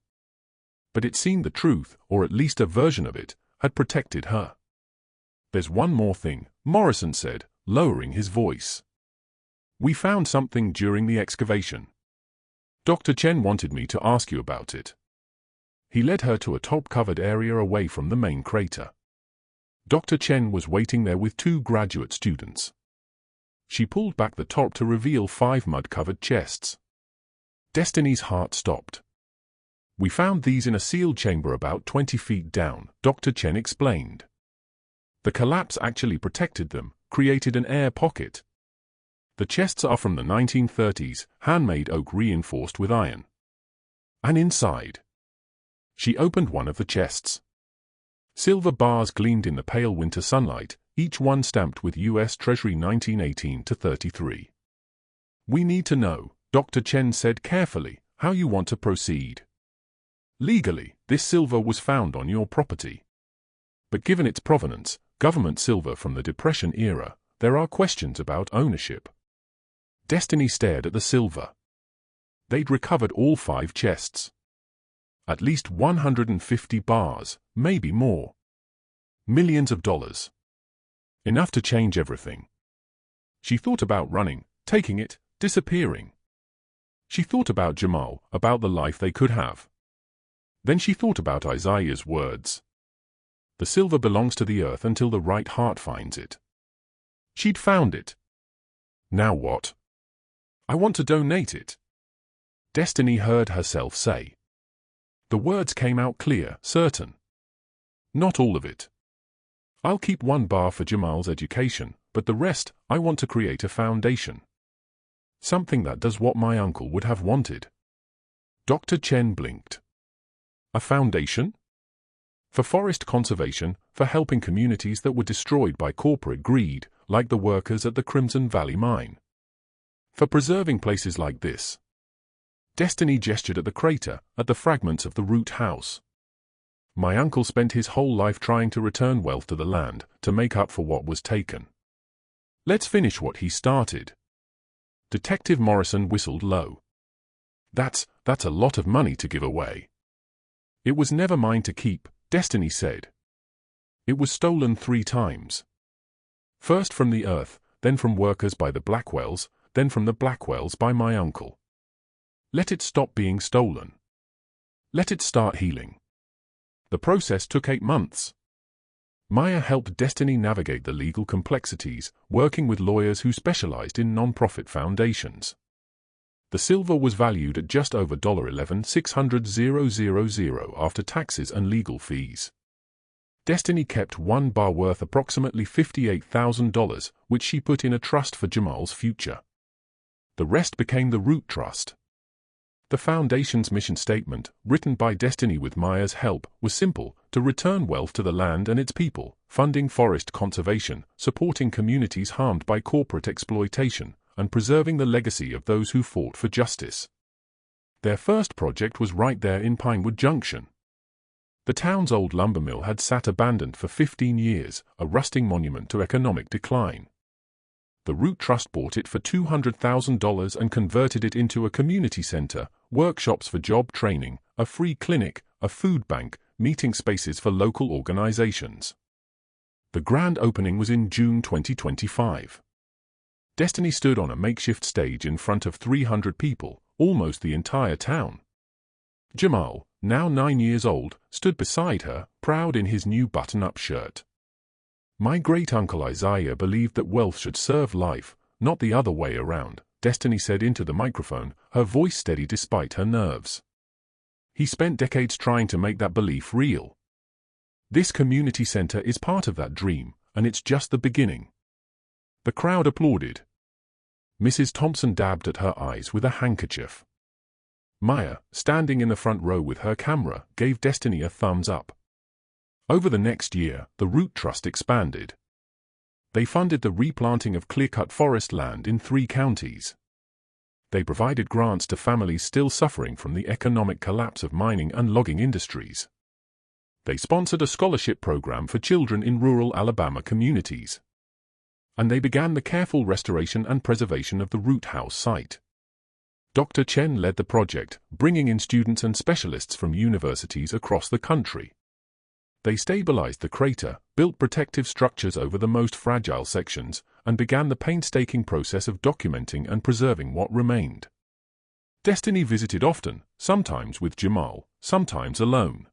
But it seemed the truth, or at least a version of it, had protected her. "There's one more thing," Morrison said, lowering his voice. "We found something during the excavation. Dr. Chen wanted me to ask you about it." He led her to a top-covered area away from the main crater. Dr. Chen was waiting there with 2 graduate students. She pulled back the top to reveal 5 mud-covered chests. Destiny's heart stopped. "We found these in a sealed chamber about 20 feet down," Dr. Chen explained. "The collapse actually protected them, created an air pocket. The chests are from the 1930s, handmade oak reinforced with iron. And inside." She opened one of the chests. Silver bars gleamed in the pale winter sunlight, each one stamped with U.S. Treasury 1918-33. "We need to know," Dr. Chen said carefully, "how you want to proceed. Legally, this silver was found on your property. But given its provenance, government silver from the Depression era, there are questions about ownership." Destiny stared at the silver. They'd recovered all 5 chests. At least 150 bars, maybe more. Millions of dollars. Enough to change everything. She thought about running, taking it, disappearing. She thought about Jamal, about the life they could have. Then she thought about Isaiah's words. The silver belongs to the earth until the right heart finds it. She'd found it. Now what? I want to donate it. Destiny heard herself say. The words came out clear, certain. Not all of it. I'll keep $1 for Jamal's education, but the rest, I want to create a foundation. Something that does what my uncle would have wanted. Dr. Chen blinked. A foundation? For forest conservation, for helping communities that were destroyed by corporate greed, like the workers at the Crimson Valley mine. For preserving places like this. Destiny gestured at the crater, at the fragments of the root house. My uncle spent his whole life trying to return wealth to the land, to make up for what was taken. Let's finish what he started. Detective Morrison whistled low. That's a lot of money to give away. It was never mine to keep, Destiny said. It was stolen 3 times. First from the earth, then from workers by the Blackwells, then from the Blackwells by my uncle. Let it stop being stolen. Let it start healing. The process took 8 months. Maya helped Destiny navigate the legal complexities, working with lawyers who specialized in non-profit foundations. The silver was valued at just over $11,600,000 after taxes and legal fees. Destiny kept $1 worth approximately $58,000, which she put in a trust for Jamal's future. The rest became the Root Trust. The Foundation's mission statement, written by Destiny with Maya's help, was simple: to return wealth to the land and its people, funding forest conservation, supporting communities harmed by corporate exploitation, and preserving the legacy of those who fought for justice. Their first project was right there in Pinewood Junction. The town's old lumber mill had sat abandoned for 15 years, a rusting monument to economic decline. The Root Trust bought it for $200,000 and converted it into a community center, workshops for job training, a free clinic, a food bank, meeting spaces for local organizations. The grand opening was in June 2025. Destiny stood on a makeshift stage in front of 300 people, almost the entire town. Jamal, now 9 years old, stood beside her, proud in his new button-up shirt. My great-uncle Isaiah believed that wealth should serve life, not the other way around, Destiny said into the microphone, her voice steady despite her nerves. He spent decades trying to make that belief real. This community center is part of that dream, and it's just the beginning. The crowd applauded. Mrs. Thompson dabbed at her eyes with a handkerchief. Maya, standing in the front row with her camera, gave Destiny a thumbs up. Over the next year, the Root Trust expanded. They funded the replanting of clear-cut forest land in 3 counties. They provided grants to families still suffering from the economic collapse of mining and logging industries. They sponsored a scholarship program for children in rural Alabama communities. And they began the careful restoration and preservation of the Root House site. Dr. Chen led the project, bringing in students and specialists from universities across the country. They stabilized the crater, built protective structures over the most fragile sections, and began the painstaking process of documenting and preserving what remained. Destiny visited often, sometimes with Jamal, sometimes alone.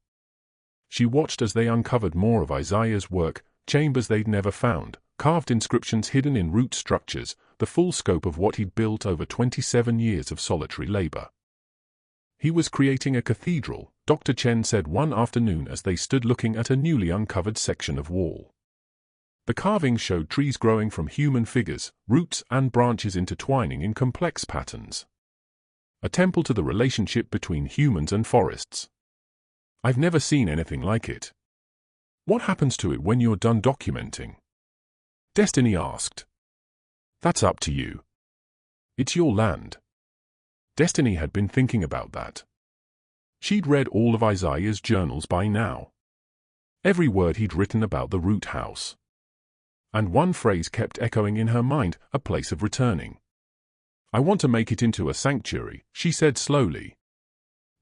She watched as they uncovered more of Isaiah's work, chambers they'd never found, carved inscriptions hidden in root structures, the full scope of what he'd built over 27 years of solitary labor. He was creating a cathedral, Dr. Chen said one afternoon as they stood looking at a newly uncovered section of wall. The carvings showed trees growing from human figures, roots and branches intertwining in complex patterns. A temple to the relationship between humans and forests. I've never seen anything like it. What happens to it when you're done documenting? Destiny asked. That's up to you. It's your land. Destiny had been thinking about that. She'd read all of Isaiah's journals by now. Every word he'd written about the Root House. And one phrase kept echoing in her mind, a place of returning. I want to make it into a sanctuary, she said slowly.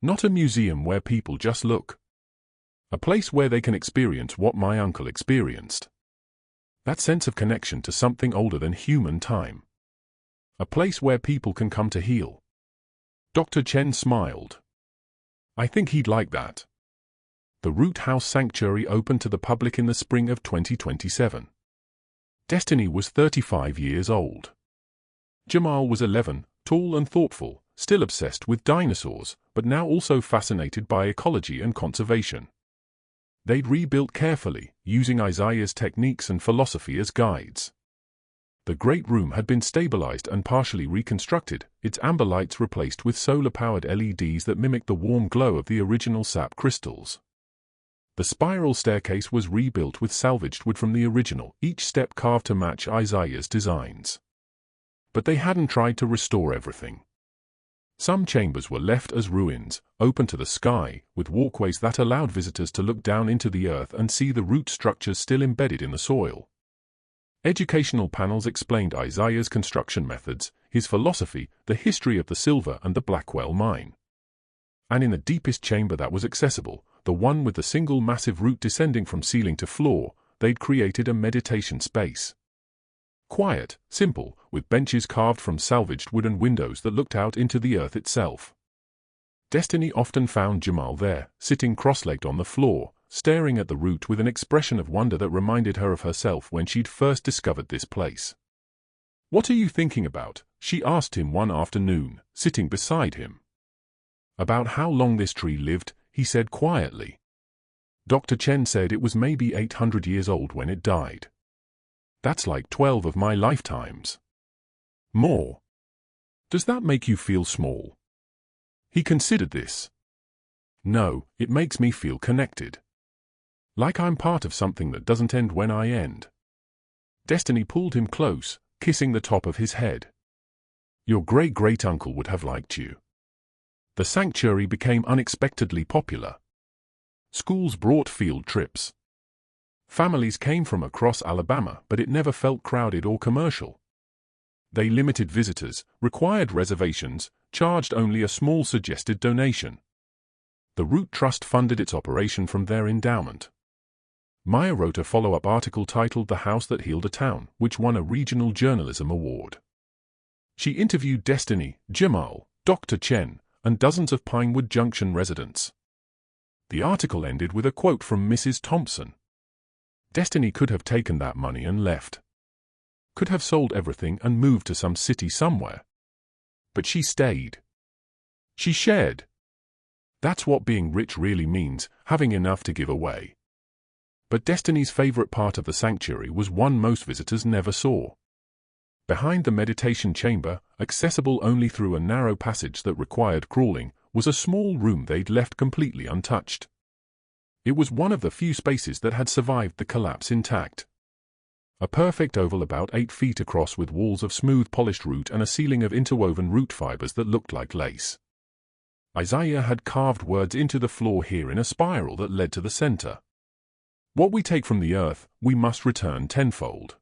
Not a museum where people just look. A place where they can experience what my uncle experienced. That sense of connection to something older than human time. A place where people can come to heal. Dr. Chen smiled. I think he'd like that. The Root House Sanctuary opened to the public in the spring of 2027. Destiny was 35 years old. Jamal was 11, tall and thoughtful, still obsessed with dinosaurs, but now also fascinated by ecology and conservation. They'd rebuilt carefully, using Isaiah's techniques and philosophy as guides. The great room had been stabilized and partially reconstructed, its amber lights replaced with solar-powered LEDs that mimicked the warm glow of the original sap crystals. The spiral staircase was rebuilt with salvaged wood from the original, each step carved to match Isaiah's designs. But they hadn't tried to restore everything. Some chambers were left as ruins, open to the sky, with walkways that allowed visitors to look down into the earth and see the root structures still embedded in the soil. Educational panels explained Isaiah's construction methods, his philosophy, the history of the silver and the Blackwell mine. And in the deepest chamber that was accessible, the one with the single massive root descending from ceiling to floor, they'd created a meditation space. Quiet, simple, with benches carved from salvaged wood and windows that looked out into the earth itself. Destiny often found Jamal there, sitting cross-legged on the floor, staring at the root with an expression of wonder that reminded her of herself when she'd first discovered this place. "What are you thinking about?" she asked him one afternoon, sitting beside him. "About how long this tree lived," he said quietly. "Dr. Chen said it was maybe 800 years old when it died. That's like 12 of my lifetimes. More. Does that make you feel small?" He considered this. "No, it makes me feel connected. Like I'm part of something that doesn't end when I end." Destiny pulled him close, kissing the top of his head. "Your great-great-uncle would have liked you." The sanctuary became unexpectedly popular. Schools brought field trips. Families came from across Alabama, but it never felt crowded or commercial. They limited visitors, required reservations, charged only a small suggested donation. The Root Trust funded its operation from their endowment. Maya wrote a follow-up article titled "The House That Healed a Town," which won a regional journalism award. She interviewed Destiny, Jamal, Dr. Chen, and dozens of Pinewood Junction residents. The article ended with a quote from Mrs. Thompson. Destiny could have taken that money and left. Could have sold everything and moved to some city somewhere. But she stayed. She shared. That's what being rich really means, having enough to give away. But Destiny's favorite part of the sanctuary was one most visitors never saw. Behind the meditation chamber, accessible only through a narrow passage that required crawling, was a small room they'd left completely untouched. It was one of the few spaces that had survived the collapse intact. A perfect oval about 8 feet across with walls of smooth polished root and a ceiling of interwoven root fibers that looked like lace. Isaiah had carved words into the floor here in a spiral that led to the center. "What we take from the earth, we must return tenfold.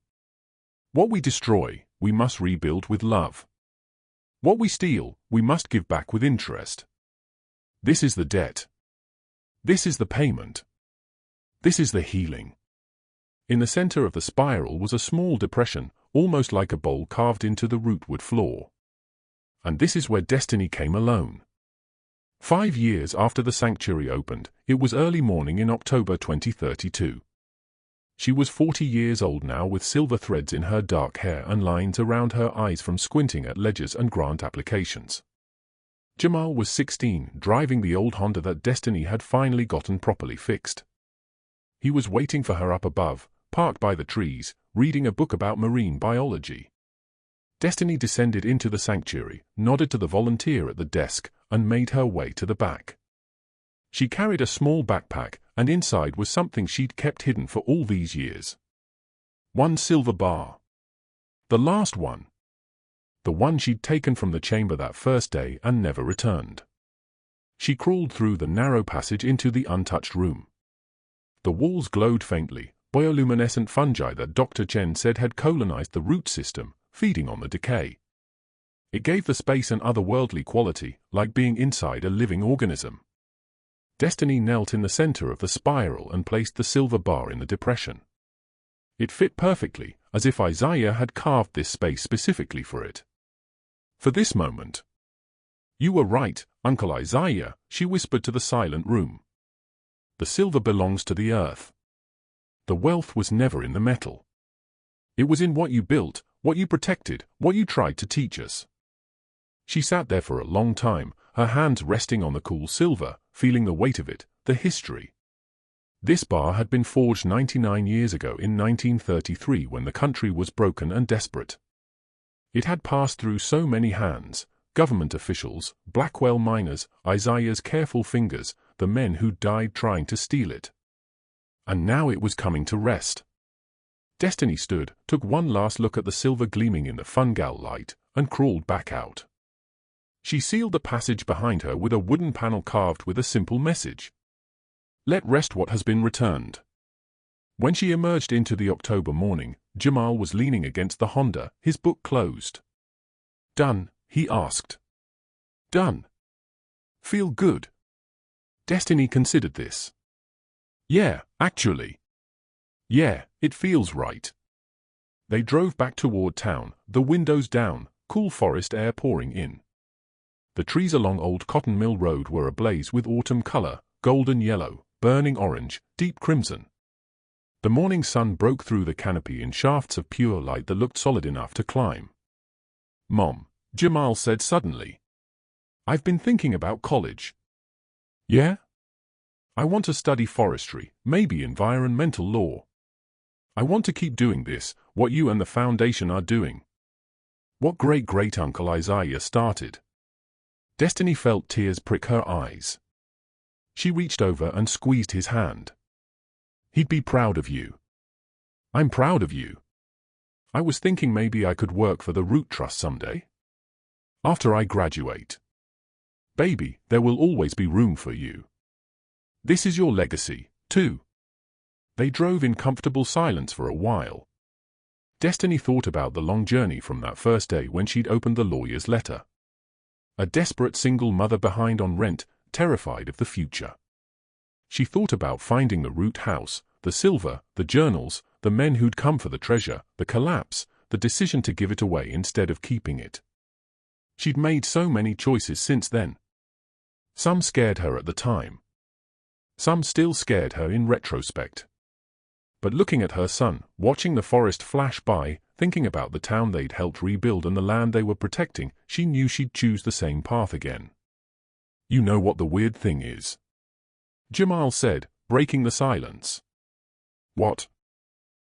What we destroy, we must rebuild with love. What we steal, we must give back with interest. This is the debt. This is the payment. This is the healing." In the center of the spiral was a small depression, almost like a bowl carved into the rootwood floor. And this is where Destiny came alone. 5 years after the sanctuary opened, it was early morning in October 2032. She was 40 years old now, with silver threads in her dark hair and lines around her eyes from squinting at ledgers and grant applications. Jamal was 16, driving the old Honda that Destiny had finally gotten properly fixed. He was waiting for her up above, parked by the trees, reading a book about marine biology. Destiny descended into the sanctuary, nodded to the volunteer at the desk, and made her way to the back. She carried a small backpack, and inside was something she'd kept hidden for all these years. One silver bar. The last one. The one she'd taken from the chamber that first day and never returned. She crawled through the narrow passage into the untouched room. The walls glowed faintly, bioluminescent fungi that Dr. Chen said had colonized the root system, feeding on the decay. It gave the space an otherworldly quality, like being inside a living organism. Destiny knelt in the center of the spiral and placed the silver bar in the depression. It fit perfectly, as if Isaiah had carved this space specifically for it. For this moment. "You were right, Uncle Isaiah," she whispered to the silent room. The silver belongs to the earth. The wealth was never in the metal. It was in what you built, what you protected, what you tried to teach us. She sat there for a long time, her hands resting on the cool silver, feeling the weight of it, the history. This bar had been forged 99 years ago in 1933 when the country was broken and desperate. It had passed through so many hands, government officials, Blackwell miners, Isaiah's careful fingers, the men who died trying to steal it. And now it was coming to rest. Destiny stood, took one last look at the silver gleaming in the fungal light, and crawled back out. She sealed the passage behind her with a wooden panel carved with a simple message. Let rest what has been returned. When she emerged into the October morning, Jamal was leaning against the Honda, his book closed. Done, he asked. Done. Feel good? Destiny considered this. Yeah, actually. Yeah, it feels right. They drove back toward town, the windows down, cool forest air pouring in. The trees along Old Cotton Mill Road were ablaze with autumn color, golden yellow, burning orange, deep crimson. The morning sun broke through the canopy in shafts of pure light that looked solid enough to climb. Mom, Jamal said suddenly. I've been thinking about college. Yeah? I want to study forestry, maybe environmental law. I want to keep doing this, what you and the foundation are doing. What great-great-uncle Isaiah started. Destiny felt tears prick her eyes. She reached over and squeezed his hand. He'd be proud of you. I'm proud of you. I was thinking maybe I could work for the Root Trust someday. After I graduate. Baby, there will always be room for you. This is your legacy, too. They drove in comfortable silence for a while. Destiny thought about the long journey from that first day when she'd opened the lawyer's letter. A desperate single mother behind on rent, terrified of the future. She thought about finding the Root house, the silver, the journals, the men who'd come for the treasure, the collapse, the decision to give it away instead of keeping it. She'd made so many choices since then. Some scared her at the time. Some still scared her in retrospect. But looking at her son, watching the forest flash by, thinking about the town they'd helped rebuild and the land they were protecting, she knew she'd choose the same path again. You know what the weird thing is? Jamal said, breaking the silence. What?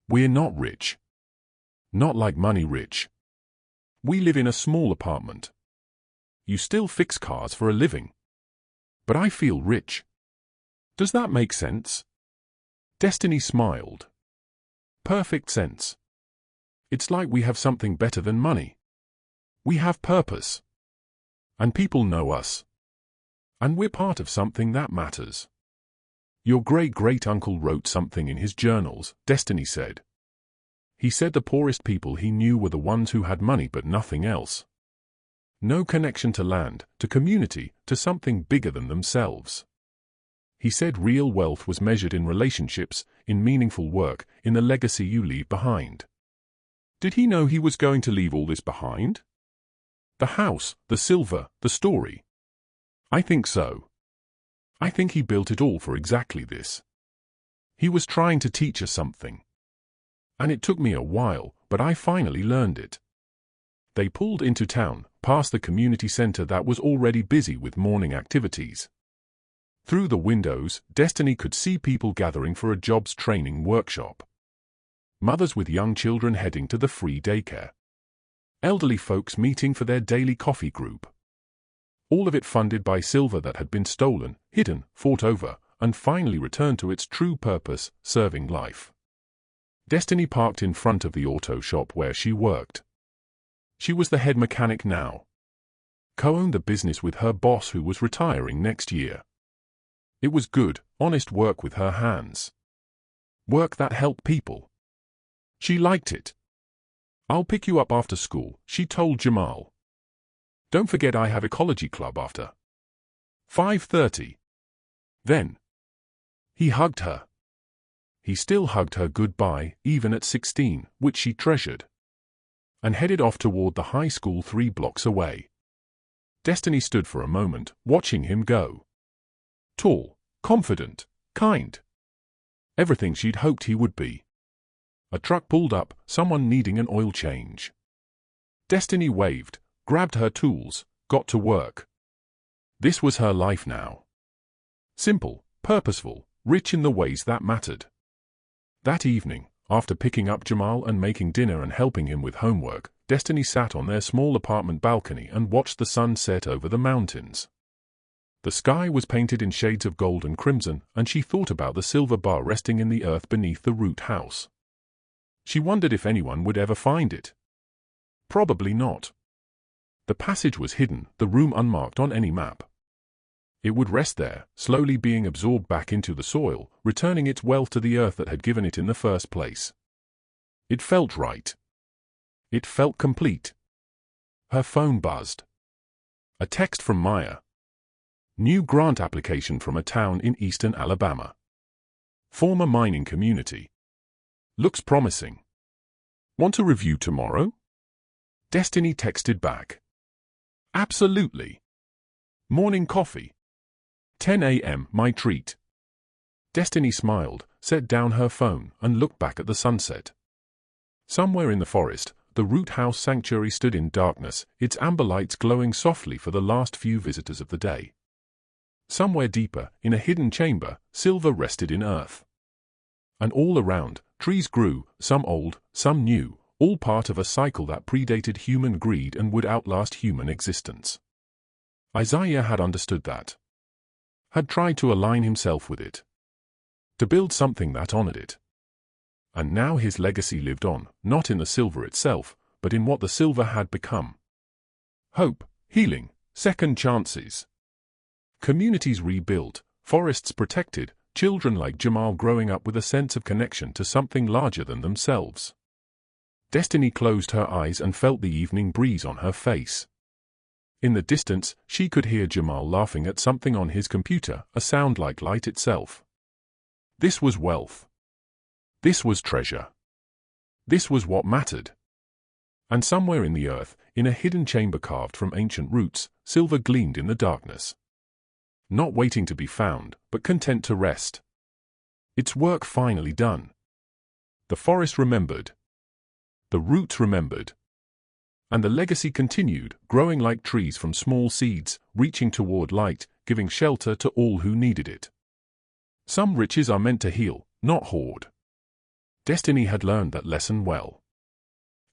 We're not rich. Not like money rich. We live in a small apartment. You still fix cars for a living. But I feel rich. Does that make sense? Destiny smiled. Perfect sense. It's like we have something better than money. We have purpose. And people know us. And we're part of something that matters. Your great-great-uncle wrote something in his journals, Destiny said. He said the poorest people he knew were the ones who had money but nothing else. No connection to land, to community, to something bigger than themselves. He said real wealth was measured in relationships, in meaningful work, in the legacy you leave behind. Did he know he was going to leave all this behind? The house, the silver, the story. I think so. I think he built it all for exactly this. He was trying to teach us something. And it took me a while, but I finally learned it. They pulled into town, past the community center that was already busy with morning activities. Through the windows, Destiny could see people gathering for a jobs training workshop. Mothers with young children heading to the free daycare. Elderly folks meeting for their daily coffee group. All of it funded by silver that had been stolen, hidden, fought over, and finally returned to its true purpose, serving life. Destiny parked in front of the auto shop where she worked. She was the head mechanic now. Co-owned the business with her boss who was retiring next year. It was good, honest work with her hands. Work that helped people. She liked it. I'll pick you up after school, she told Jamal. Don't forget I have ecology club after 5:30. Then. He hugged her. He still hugged her goodbye, even at 16, which she treasured. And headed off toward the high school 3 blocks away. Destiny stood for a moment, watching him go. Tall, confident, kind. Everything she'd hoped he would be. A truck pulled up, someone needing an oil change. Destiny waved, grabbed her tools, got to work. This was her life now. Simple, purposeful, rich in the ways that mattered. That evening, after picking up Jamal and making dinner and helping him with homework, Destiny sat on their small apartment balcony and watched the sun set over the mountains. The sky was painted in shades of gold and crimson, and she thought about the silver bar resting in the earth beneath the root house. She wondered if anyone would ever find it. Probably not. The passage was hidden, the room unmarked on any map. It would rest there, slowly being absorbed back into the soil, returning its wealth to the earth that had given it in the first place. It felt right. It felt complete. Her phone buzzed. A text from Maya. New grant application from a town in eastern Alabama. Former mining community. Looks promising. Want a review tomorrow? Destiny texted back. Absolutely. Morning coffee. 10 a.m. my treat. Destiny smiled, set down her phone, and looked back at the sunset. Somewhere in the forest, the root house sanctuary stood in darkness, its amber lights glowing softly for the last few visitors of the day. Somewhere deeper, in a hidden chamber, silver rested in earth. And all around, trees grew, some old, some new, all part of a cycle that predated human greed and would outlast human existence. Isaiah had understood that. Had tried to align himself with it. To build something that honored it. And now his legacy lived on, not in the silver itself, but in what the silver had become. Hope, healing, second chances. Communities rebuilt, forests protected, children like Jamal growing up with a sense of connection to something larger than themselves. Destiny closed her eyes and felt the evening breeze on her face. In the distance, she could hear Jamal laughing at something on his computer, a sound like light itself. This was wealth. This was treasure. This was what mattered. And somewhere in the earth, in a hidden chamber carved from ancient roots, silver gleamed in the darkness. Not waiting to be found, but content to rest. Its work finally done. The forest remembered. The roots remembered. And the legacy continued, growing like trees from small seeds, reaching toward light, giving shelter to all who needed it. Some riches are meant to heal, not hoard. Destiny had learned that lesson well.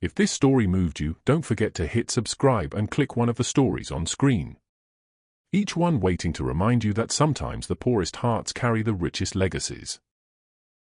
If this story moved you, don't forget to hit subscribe and click one of the stories on screen. Each one waiting to remind you that sometimes the poorest hearts carry the richest legacies.